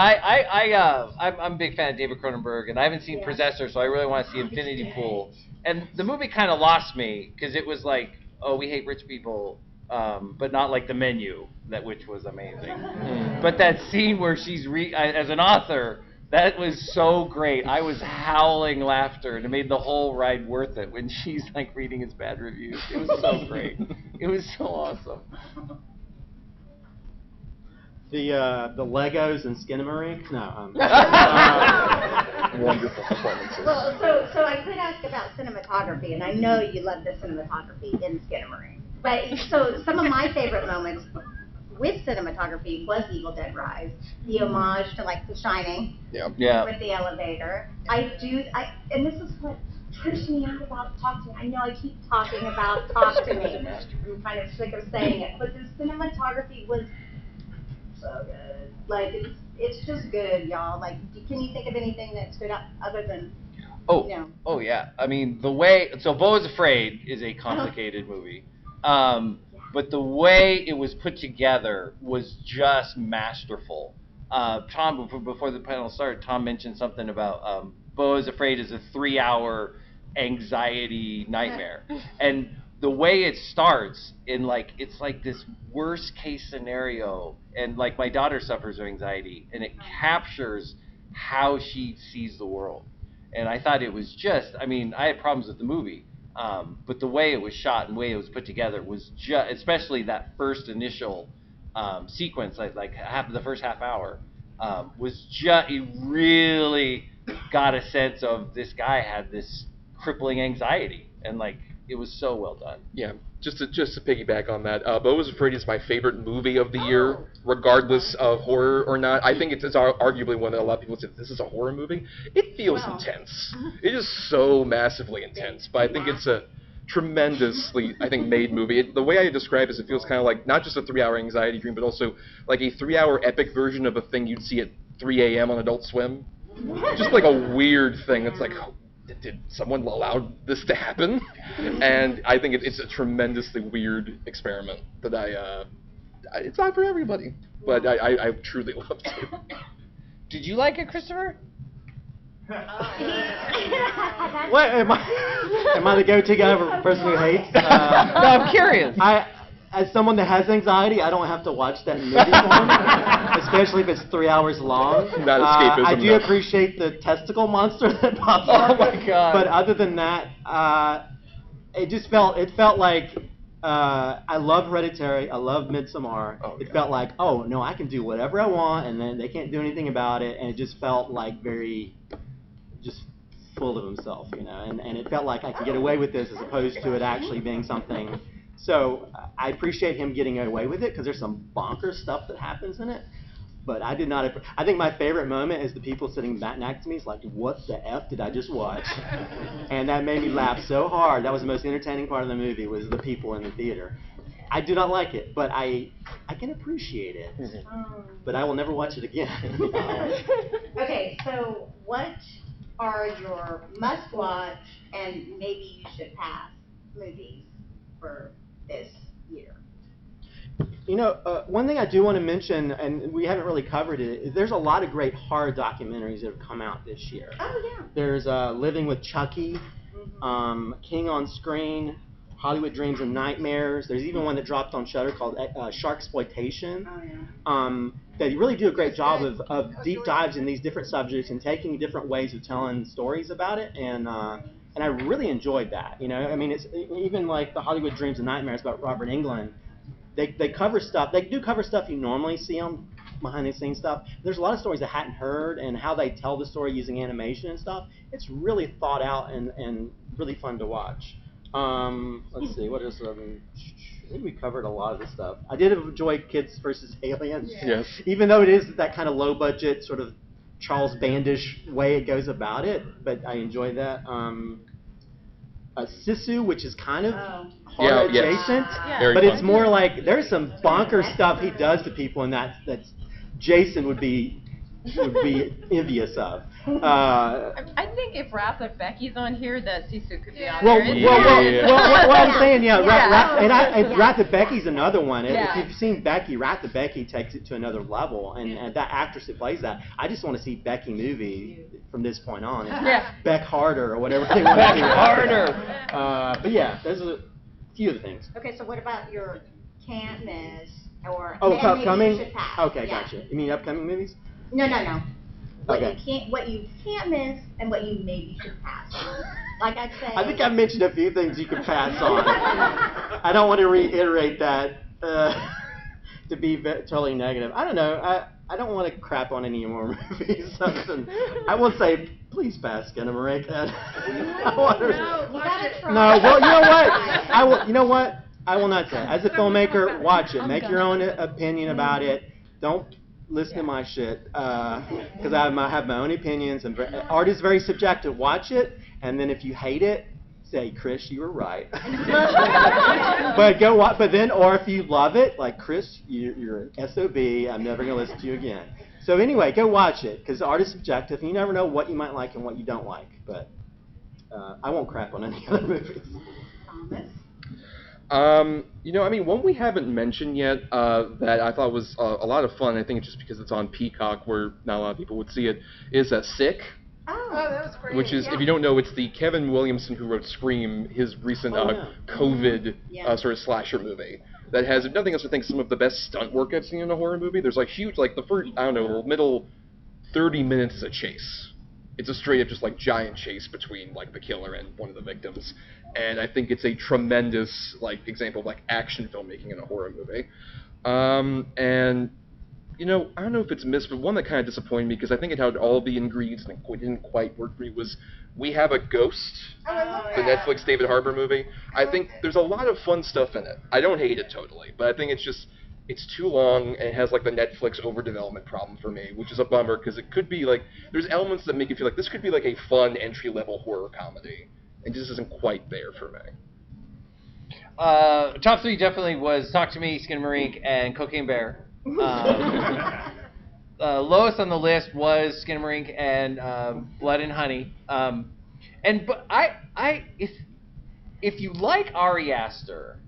I'm a big fan of David Cronenberg, and I haven't seen Possessor, so I really want to see Infinity Pool. And the movie kind of lost me because it was like, oh, we hate rich people, but not like The Menu, which was amazing. But that scene where she's as an author, that was so great. I was howling laughter, and it made the whole ride worth it when she's like reading his bad reviews. It was so great. It was so awesome. The Legos and Skinamarink? No. Wonderful performances. Well, so I could ask about cinematography, and I know you love the cinematography in Skinamarink. But so some of my favorite moments with cinematography was Evil Dead Rise, the homage to like The Shining, Yeah. with the elevator. And this is what trips me out about Talk to Me. I know I keep talking about Talk to Me. I'm kind of sick of saying it, but the cinematography was so good. Like it's just good, y'all. Like, can you think of anything that stood out other than? Oh yeah. I mean, the way Beau is Afraid is a complicated movie. But the way it was put together was just masterful. Tom, before the panel started, Tom mentioned something about Beau is Afraid is a 3-hour anxiety nightmare. And the way it starts it's like this worst case scenario, and like my daughter suffers from anxiety, and it captures how she sees the world. And I thought it was I had problems with the movie. But the way it was shot and the way it was put together was especially that first initial sequence, like the first half hour, it really got a sense of this guy had this crippling anxiety, and like it was so well done. Yeah, just to piggyback on that, Beau is Afraid is my favorite movie of the year, regardless of horror or not. I think it's arguably one that a lot of people say, this is a horror movie. It feels intense. It is so massively intense, but I think it's a tremendously, made movie. The way I describe it is it feels kind of like not just a 3-hour anxiety dream, but also like a 3-hour epic version of a thing you'd see at 3 a.m. on Adult Swim. Just like a weird thing. It's like, did someone allow this to happen? And I think it's a tremendously weird experiment that it's not for everybody, but I truly loved it. Did you like it, Christopher? What am I the go-to guy for the person who hates? No, I'm curious. As someone that has anxiety, I don't have to watch that movie form, especially if it's 3 hours long. Not escapism. I do appreciate the testicle monster that pops up. Oh my god! But other than that, it felt like I love Hereditary. I love Midsommar. It felt like, oh no, I can do whatever I want, and then they can't do anything about it, and it just felt like very just full of himself, you know, and it felt like I could get away with this as opposed to it actually being something. So I appreciate him getting away with it because there's some bonkers stuff that happens in it. But I did not. I think my favorite moment is the people sitting back next to me. It's like, what the F did I just watch? And that made me laugh so hard. That was the most entertaining part of the movie, was the people in the theater. I do not like it, but I can appreciate it. But I will never watch it again. Okay, so what are your must-watch and maybe you should pass movies for this year? You know, one thing I do want to mention, and we haven't really covered it, is there's a lot of great horror documentaries that have come out this year. Oh, yeah. There's Living with Chucky, King on Screen, Hollywood Dreams and Nightmares. There's even one that dropped on Shudder called Sharksploitation. Oh, yeah. They really do a great job of deep dives in these different subjects and taking different ways of telling stories about it. And I really enjoyed that. You know, I mean, it's even like the Hollywood Dreams and Nightmares about Robert Englund. They cover stuff. They do cover stuff you normally see on behind the scenes stuff. There's a lot of stories I hadn't heard, and how they tell the story using animation and stuff. It's really thought out and really fun to watch. Let's see, what else? I think we covered a lot of this stuff. I did enjoy Kids vs. Aliens. Yes. Even though it is that kind of low budget sort of Charles Bandish way it goes about it, but I enjoyed that. Sisu, which is kind of horror adjacent, Yeah. but Very it's fun. more like there's some bonker stuff he does to people, and that Jason would be envious of. I think if Wrath of Becky's on here, that Sisu could be on Well, there. well, I'm saying, yeah, Yeah. and Wrath of Becky's another one. Yeah. If you've seen Becky, Wrath of Becky takes it to another level, and that actress who plays that, I just want to see Becky movie from this point on. Yeah. Beck Harder or whatever they want to do. Harder. But yeah, there's a few of the things. Okay, so what about your can't miss or Oh, and maybe upcoming? you should pass? Okay, Yeah. gotcha. You mean upcoming movies? No. What Okay. you can't miss and what you maybe should pass on. Like I said. I think I've mentioned a few things you can pass on. I don't want to reiterate that to be totally negative. I don't know. I don't want to crap on any more movies. I will say, please pass Skinamarink. I want to. You gotta try. No, well, you know what? I will. You know what? I will not say. As a filmmaker, watch it. Make your own opinion about it. Don't listen to my shit because I have my own opinions. And art is very subjective. Watch it, and then if you hate it, say, Chris, you were right. But go watch. But then, or if you love it, like Chris, you're an SOB. I'm never gonna listen to you again. So anyway, go watch it because art is subjective. And you never know what you might like and what you don't like. But I won't crap on any other movies. Thomas? You know, I mean, one we haven't mentioned yet that I thought was a lot of fun, I think it's just because it's on Peacock where not a lot of people would see it, is Sick, Oh, that was great. which is, if you don't know, it's the Kevin Williamson who wrote Scream, his recent COVID sort of slasher movie that has, if nothing else, I think some of the best stunt work I've seen in a horror movie. There's like huge, like the first, I don't know, middle 30 minutes is a chase. It's a straight up just like giant chase between like the killer and one of the victims. And I think it's a tremendous like example of like action filmmaking in a horror movie. And you know, I don't know if it's missed, but one that kind of disappointed me because I think it had all the ingredients and it didn't quite work for me was We Have a Ghost, Oh, I love the that. Netflix David Harbour movie. I think there's a lot of fun stuff in it. I don't hate it totally, but I think it's too long and it has like the Netflix overdevelopment problem for me, which is a bummer because it could be like, there's elements that make you feel like this could be like a fun entry-level horror comedy, and just isn't quite there for me. Top three definitely was Talk to Me, Skinamarink, and Cocaine Bear. Lowest on the list was Skinamarink and Blood and Honey. But if you like Ari Aster,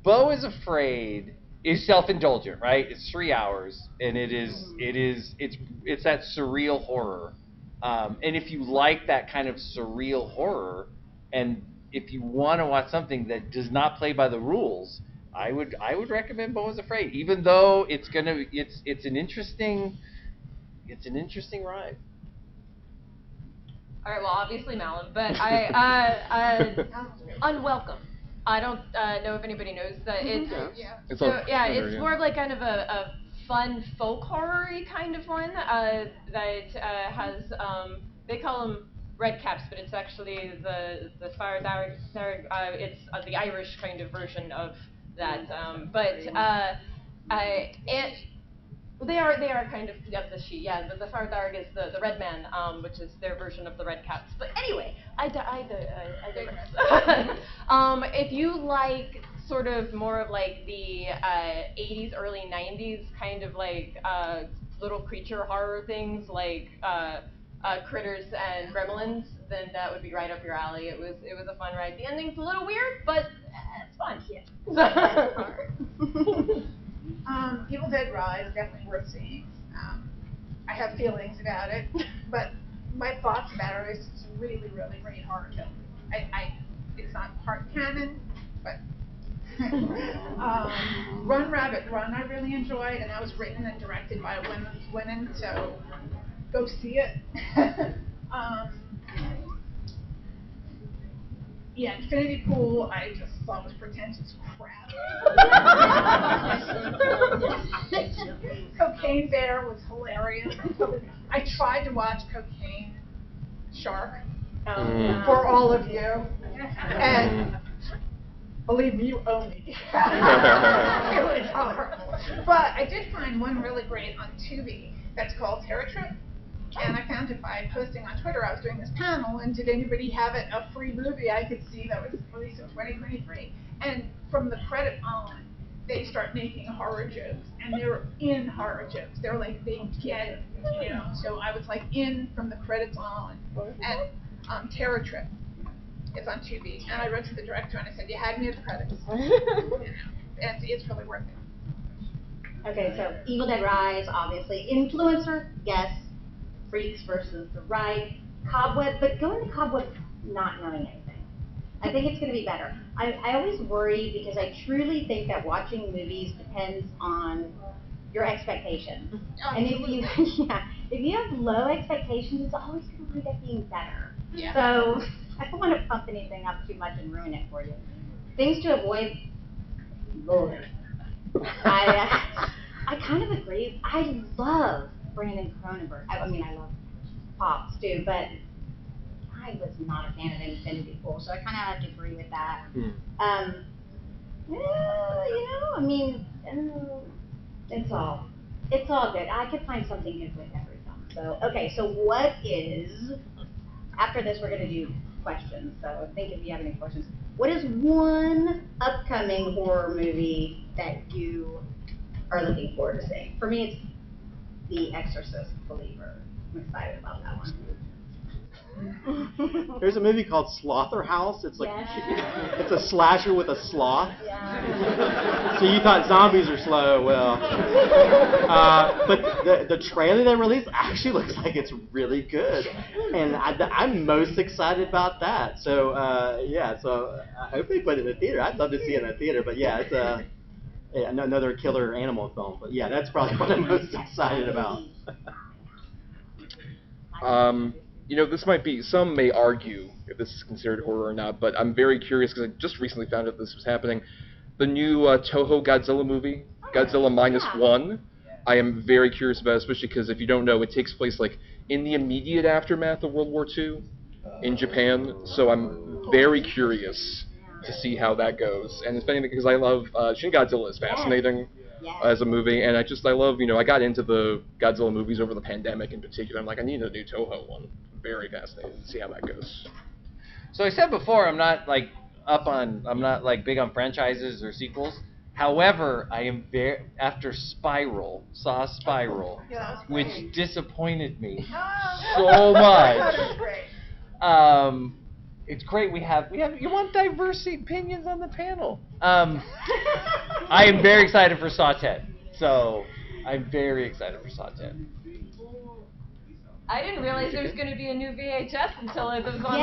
Beau is Afraid is self-indulgent, right? It's 3 hours, and it's that surreal horror. And if you like that kind of surreal horror, and if you want to watch something that does not play by the rules, I would recommend Beau is Afraid, even though it's an interesting ride. All right, well, obviously Malin, but I Unwelcome. I don't know if anybody knows that it's Yeah. It's so on yeah, Shudder, it's more of like kind of a fun folk horror-y kind of one that has they call them red caps, but it's actually the Svardarg. It's the Irish kind of version of that. And they are kind of the she. Yeah, the Svardarg is the red man, which is their version of the red caps. But anyway, I digress. If you like sort of more of like the 80s, early 90s kind of like little creature horror things like Critters and Gremlins, then that would be right up your alley. It was a fun ride. The ending's a little weird, but it's fun. Yeah. Evil Dead Rise, definitely worth seeing. I have feelings about it, but my thoughts about it is it's a really, really great horror film. It's not part canon, but Run Rabbit Run I really enjoyed, and that was written and directed by women, so go see it. Yeah, Infinity Pool I just thought was pretentious crap. Cocaine Bear was hilarious. I tried to watch Cocaine Shark for all of you, and believe me, you owe me. It was horrible. But I did find one really great on Tubi that's called Terror Trip. And I found it by posting on Twitter. I was doing this panel, and did anybody have it, a free movie I could see that was released in 2023? And from the credit on, they start making horror jokes, and they're in horror jokes. They're like, they get it, you know. So I was like in from the credits on. And Terror Trip is on Tubi, and I wrote to the director and I said, you had me at the credits. And it's really worth it. Okay, so Evil Dead Rise, obviously. Influencer, yes. Freaks versus the right. Cobweb, but going to Cobweb not knowing anything. I think it's going to be better. I always worry because I truly think that watching movies depends on your expectations. And if you have low expectations, it's always going to wind up being better. Yeah. So I don't want to pump anything up too much and ruin it for you. Things to avoid. Lord. I kind of agree. I love Brandon Cronenberg. I mean, I love Pops too, but I was not a fan of Infinity Pool, so I kind of have to agree with that. I mean, it's all good. I could find something good with every film. So, okay, so what is, after this we're going to do questions, so think if you have any questions. What is one upcoming horror movie that you are looking forward to seeing? For me, it's The Exorcist Believer. I'm excited about that one. There's a movie called Slaughterhouse. It's like it's a slasher with a sloth. Yeah. So you thought zombies are slow. Well, but the trailer they released actually looks like it's really good, and I'm most excited about that. So so I hope they put it in the theater. I'd love to see it in a theater. But yeah, it's another killer animal film. But yeah, that's probably what I'm most excited about. This might be, some may argue if this is considered horror or not, but I'm very curious because I just recently found out this was happening. The new Toho Godzilla movie, Godzilla -1, I am very curious about, especially because if you don't know, it takes place like in the immediate aftermath of World War II in Japan, so I'm very curious to see how that goes. And it's funny because I love, Shin Godzilla is fascinating. As a movie, and I love, I got into the Godzilla movies over the pandemic in particular. I'm like, I need a new Toho one. I'm very fascinated to see how that goes. So I said before, I'm not big on franchises or sequels. However, I am after Spiral, which disappointed me so much. It's great we have you want diverse opinions on the panel. I am very excited for Saw 10. So I'm very excited for Saw 10. I didn't realize there was going to be a new VHS until it was on.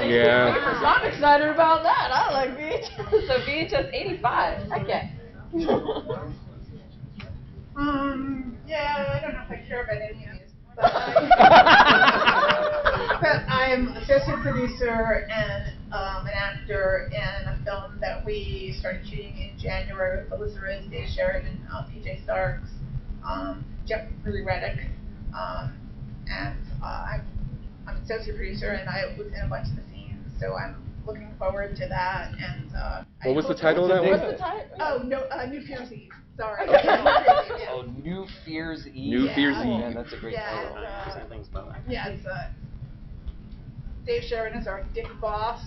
Yeah. So I'm excited about that. I like VHS. So VHS 85. Heck yeah. I don't know if I care about any of these, but I'm associate producer and an actor in a film that we started shooting in January with Alyssa Rose, Dave Sheridan, PJ Starks, Jeffrey Reddick, and I'm I'm associate producer, and I was in a bunch of the scenes, so I'm looking forward to that. And What was the title of that What's one? the title? Oh no, New Fear's Eve. Sorry. Oh, New Fear's Eve. New Fear's Eve. Man, that's a great title. Same things about that. Yeah, it's Dave Sheridan is our dick boss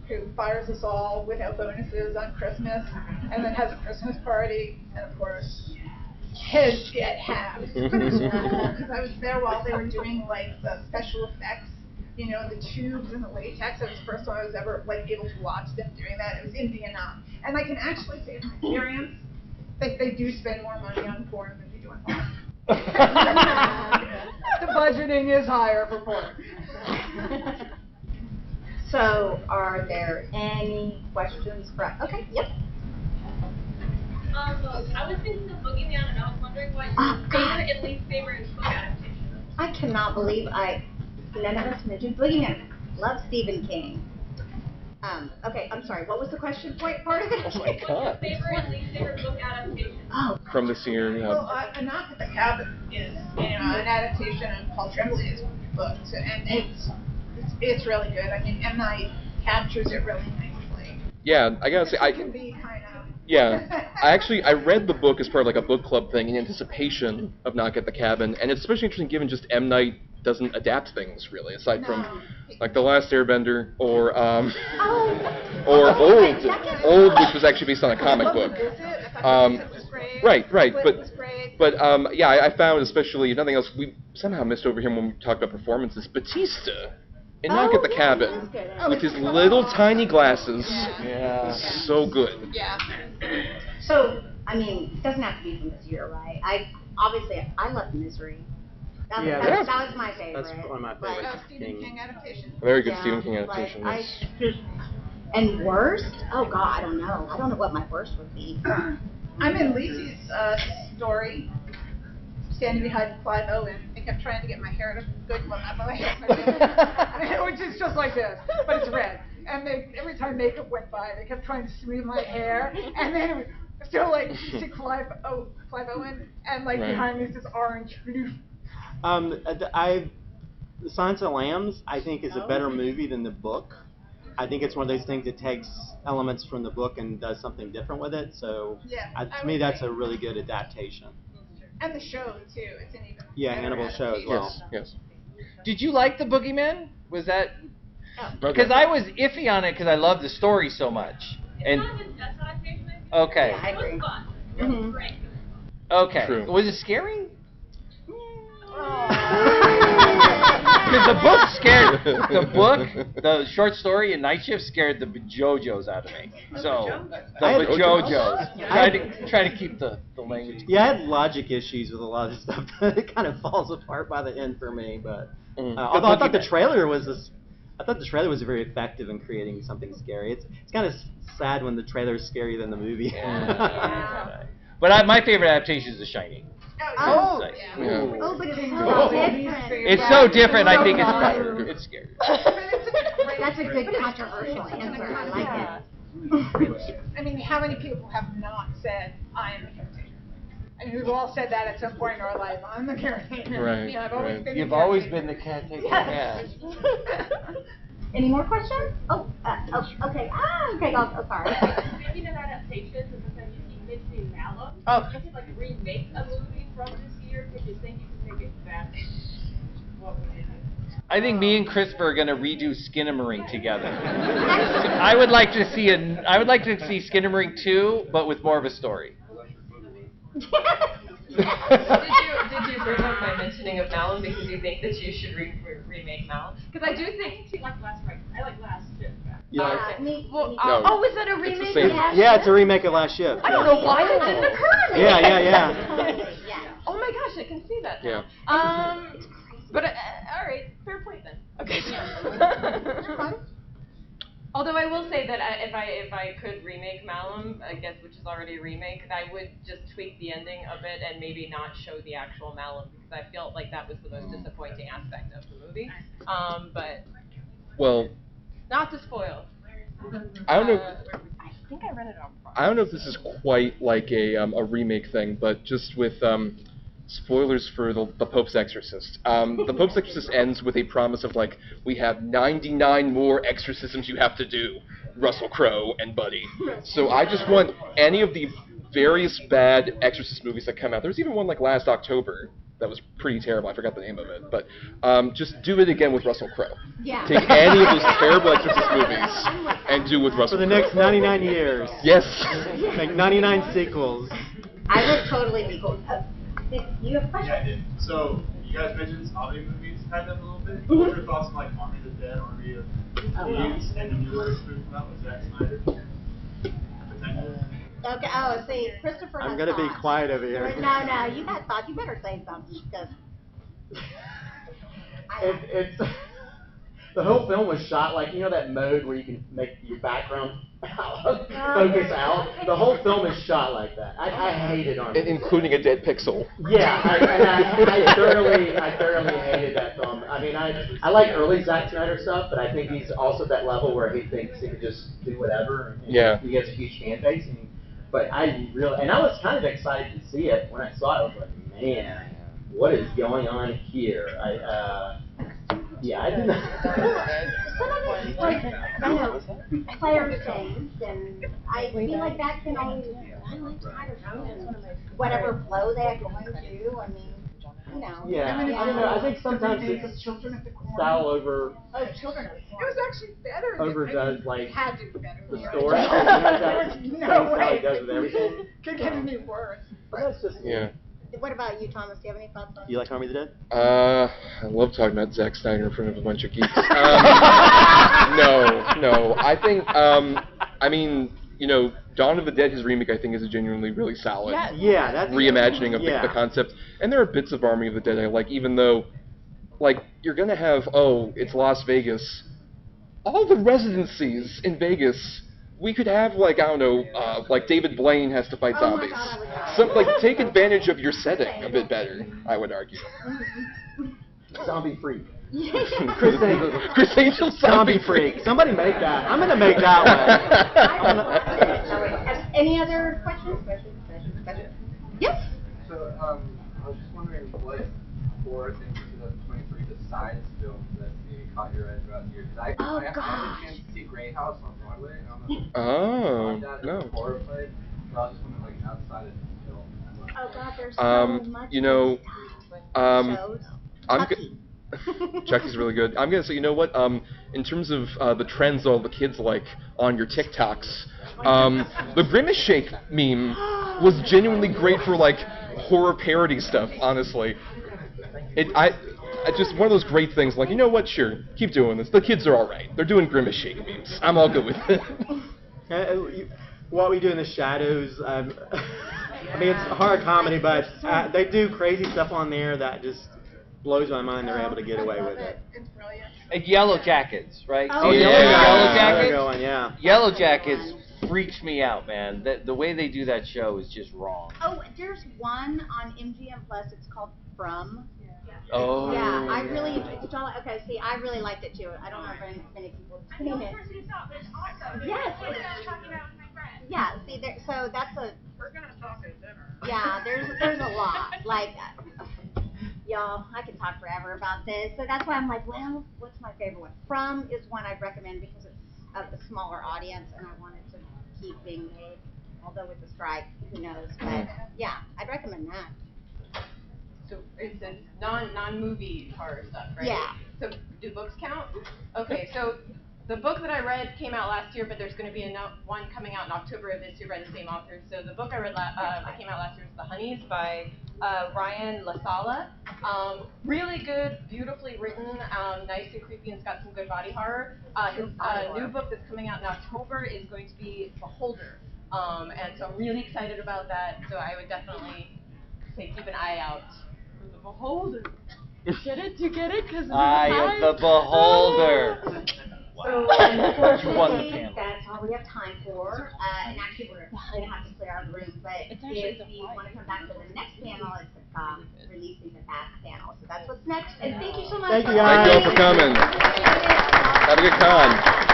who fires us all without bonuses on Christmas, and then has a Christmas party, and of course, kids get halved. But it was cool because I was there while they were doing like the special effects, you know, the tubes and the latex. That was the first time I was ever like able to watch them doing that. It was in Vietnam, and I can actually say from experience that they do spend more money on porn than they do on porn. The budgeting is higher for porn. So, are there any questions for us? Okay, yep. I was thinking of Boogeyman, and I was wondering what Oh, your God. favorite and least favorite book adaptation is. I cannot believe none of us mentioned Boogeyman. Love Stephen King. Okay, I'm sorry, what was the question part of it? Oh my God. Favorite and least favorite book adaptation. Oh, From this year, Well, A Knock at the Cabin is, you know, an adaptation of Paul Tremblay's book, so, and it's really good. I mean, M. Night captures it really nicely. yeah, I gotta say, It can be kind of. Yeah, I read the book as part of like a book club thing in anticipation of Knock at the Cabin, and it's especially interesting given just M. Night doesn't adapt things really, aside from like The Last Airbender or Old, which was actually based on a comic book. Right, but yeah, I found especially, if nothing else, we somehow missed over here when we talked about performances, Batista in Knock at the Cabin with his little tiny glasses. Yeah. So good. Yeah. so, I mean, it doesn't have to be from this year, right? I love Misery. That was my favorite. That's one of my but- favorites. Stephen King adaptation. Very good Yeah, Stephen King like, adaptation. I just, and worst? Oh God, I don't know. I don't know what my worst would be. I'm in Lacey's story, standing behind Clive Owen. They kept trying to get my hair to good, well, not my hair, which is just like this, but it's red. And every time makeup went by, they kept trying to smooth my hair, and then it would still like you see Clive Owen, and like Right. behind me is this orange. The Silence of the Lambs, I think, is a better movie than the book. I think it's one of those things that takes elements from the book and does something different with it. So, Yeah, to me, that's a really good adaptation. And the show too. It's an even Yeah, better Hannibal show as adaptation. well. Yes. Did you like the Boogeyman? Was that? Oh. Because I was iffy on it because I loved the story so much. And It's not his best adaptation. okay, Yeah, I It was agree. fun. It was Mhm. great. okay. True. Was it scary? Because the book scared the short story in Night Shift scared the bejojos out of me. So the I had- bejojos. Try to keep the language. Yeah, I had logic issues with a lot of stuff. It kind of falls apart by the end for me. But although I thought the trailer was very effective in creating something scary. It's kind of sad when the trailer is scarier than the movie. Yeah. But my favorite adaptation is The Shining. Oh, Like, yeah. Yeah. oh, but it's King so Kong. different. it's so different. I think it's better. It's scary. That's a good controversial answer. I like it. I mean, how many people have not said, I am the caretaker? I mean, we've all said that at some point in our life. I'm the caretaker. Right, You know, I've always right. been You've the always caretaker. been the caretaker. Yes. Yeah. Any more questions? Okay. Okay, sorry. Speaking of adaptations, and because you keep mentioning Malum, Oh. if you could like remake a movie from this year, could you think you could make it better? What would it be? I think me and Christopher are gonna redo Skinamarink together. I would like to see Skinamarink 2, but with more of a story. Did you bring up my mentioning of Malum because you think that you should remake Malum? Because I do think. I like Last Right. I like Last Ship. Well, No, is that a it's the remake? same- Yeah, it's a remake of Last Ship. I don't know why that didn't occur to me. Yeah. Oh my gosh, I can see that now. Yeah. But all right, fair point then. Okay. Although I will say that if I could remake Malum, I guess, which is already a remake, I would just tweak the ending of it and maybe not show the actual Malum because I felt like that was the most disappointing aspect of the movie. But Well, not to spoil. I don't know. I think I read it on. I don't know if this is quite like a remake thing, but just with spoilers for the Pope's Exorcist. The Pope's Exorcist ends with a promise of like, we have 99 more exorcisms you have to do, Russell Crowe and Buddy. So I just want any of the various bad Exorcist movies that come out. There's even one like last October that was pretty terrible. I forgot the name of it, but just do it again with Russell Crowe. Yeah. Take any of those terrible Exorcist movies and do with Russell For the Crowe. next 99 years. Yes. Make 99 sequels. I would totally be cool. You have a question? Yeah, I did. So, you guys mentioned zombie movies kind of a little bit. What were your thoughts on like Army of the Dead, Army of Thieves, and the newer movie come out with Zack Snyder? Potentially. Okay. Oh, see, Christopher. I'm has gonna be thoughts. quiet over here. No, you got thoughts. You better say something because. It's the whole film was shot like, you know, that mode where you can make your background focus out. The whole film is shot like that. I hated Army. Including a dead pixel. Yeah, I thoroughly hated that film. I mean, I like early Zack Snyder stuff, but I think he's also at that level where he thinks he could just do whatever. And Yeah. He has a huge fan base. But I was kind of excited to see it. When I saw it, I was like, man, what is going on here? I didn't know. Some of it's like, you know, player changed, and I feel like that can always. I like Snyder films. Whatever flow they're going to. I mean, you know. Yeah, I don't know. I think sometimes it's style over. Oh, Children of the It Corn. was actually better. than Overdoes like Had to be better. the than story. No That's how he way. does with everything. Could get any worse. But that's just Yeah. What about you, Thomas? Do you have any thoughts on You like Army of the Dead? I love talking about Zack Snyder in front of a bunch of geeks. No. I think, I mean, you know, Dawn of the Dead, his remake, I think, is a genuinely really solid Yeah, that's reimagining of yeah. the concept. And there are bits of Army of the Dead I like, even though, like, you're going to have, it's Las Vegas. All the residencies in Vegas, we could have, like, I don't know, like David Blaine has to fight Oh my zombies. God, I would die. Some, like, take advantage of your setting a bit better, I would argue. zombie freak. Chris Angel Zombie Freak. Somebody make that. I'm gonna make that one. Any other questions? Yes. So, I was just wondering what horror things in 2023 besides films that maybe caught your eye throughout the year. Because I had a chance to see Grey House on Broadway. I don't know if you saw that as a horror play, but I was just wondering, like, outside of film. Oh God, there's so much. You know, shows. I'm Chucky's really good. I'm gonna say, you know what? In terms of the trends all the kids like on your TikToks, the Grimace Shake meme was genuinely great for like horror parody stuff. Honestly, I just one of those great things. Like, you know what? Sure, keep doing this. The kids are all right. They're doing Grimace Shake memes. I'm all good with it. What We Do in the Shadows. I mean, it's horror comedy, but they do crazy stuff on there that just blows my mind. They're able to get away with it. It's brilliant. Like Yellow Jackets, right? Oh, See, yeah. Yellow They're Jackets. going, yeah. Yellow Jackets freaks me out, man. The way they do that show is just wrong. Oh, there's one on MGM Plus. It's called From. Oh. Yeah, I really enjoyed it. Okay, see, I really liked it too. I don't know if many people have seen it. Yes. Yeah. See, so that's a. We're gonna talk at dinner. Yeah, there's a lot. Like, y'all, I could talk forever about this. So that's why I'm like, well, what's my favorite one? From is one I'd recommend because it's of a smaller audience, and I want it to keep being made. Although with the strike, who knows? But yeah, I'd recommend that. So it's non-movie horror stuff, right? Yeah. So do books count? Okay, so the book that I read came out last year, but there's going to be one coming out in October of this year by the same author. So the book I read that came out last year was The Honeys by Ryan LaSala. Really good, beautifully written, nice and creepy, and it's got some good body horror. His new book that's coming out in October is going to be Beholder. And so I'm really excited about that. So I would definitely say keep an eye out for The Beholder. Get it? Do you get it? Because Eye of the Beholder. So, You won the unfortunately, panel. that's all we have time for. And actually, we're going to have to clear out the room. But if you want to come back to the next panel, it's releasing the back panel. So that's what's next. And thank you so much. Thank you, for guys. Thank you all for coming. coming. Have a good con.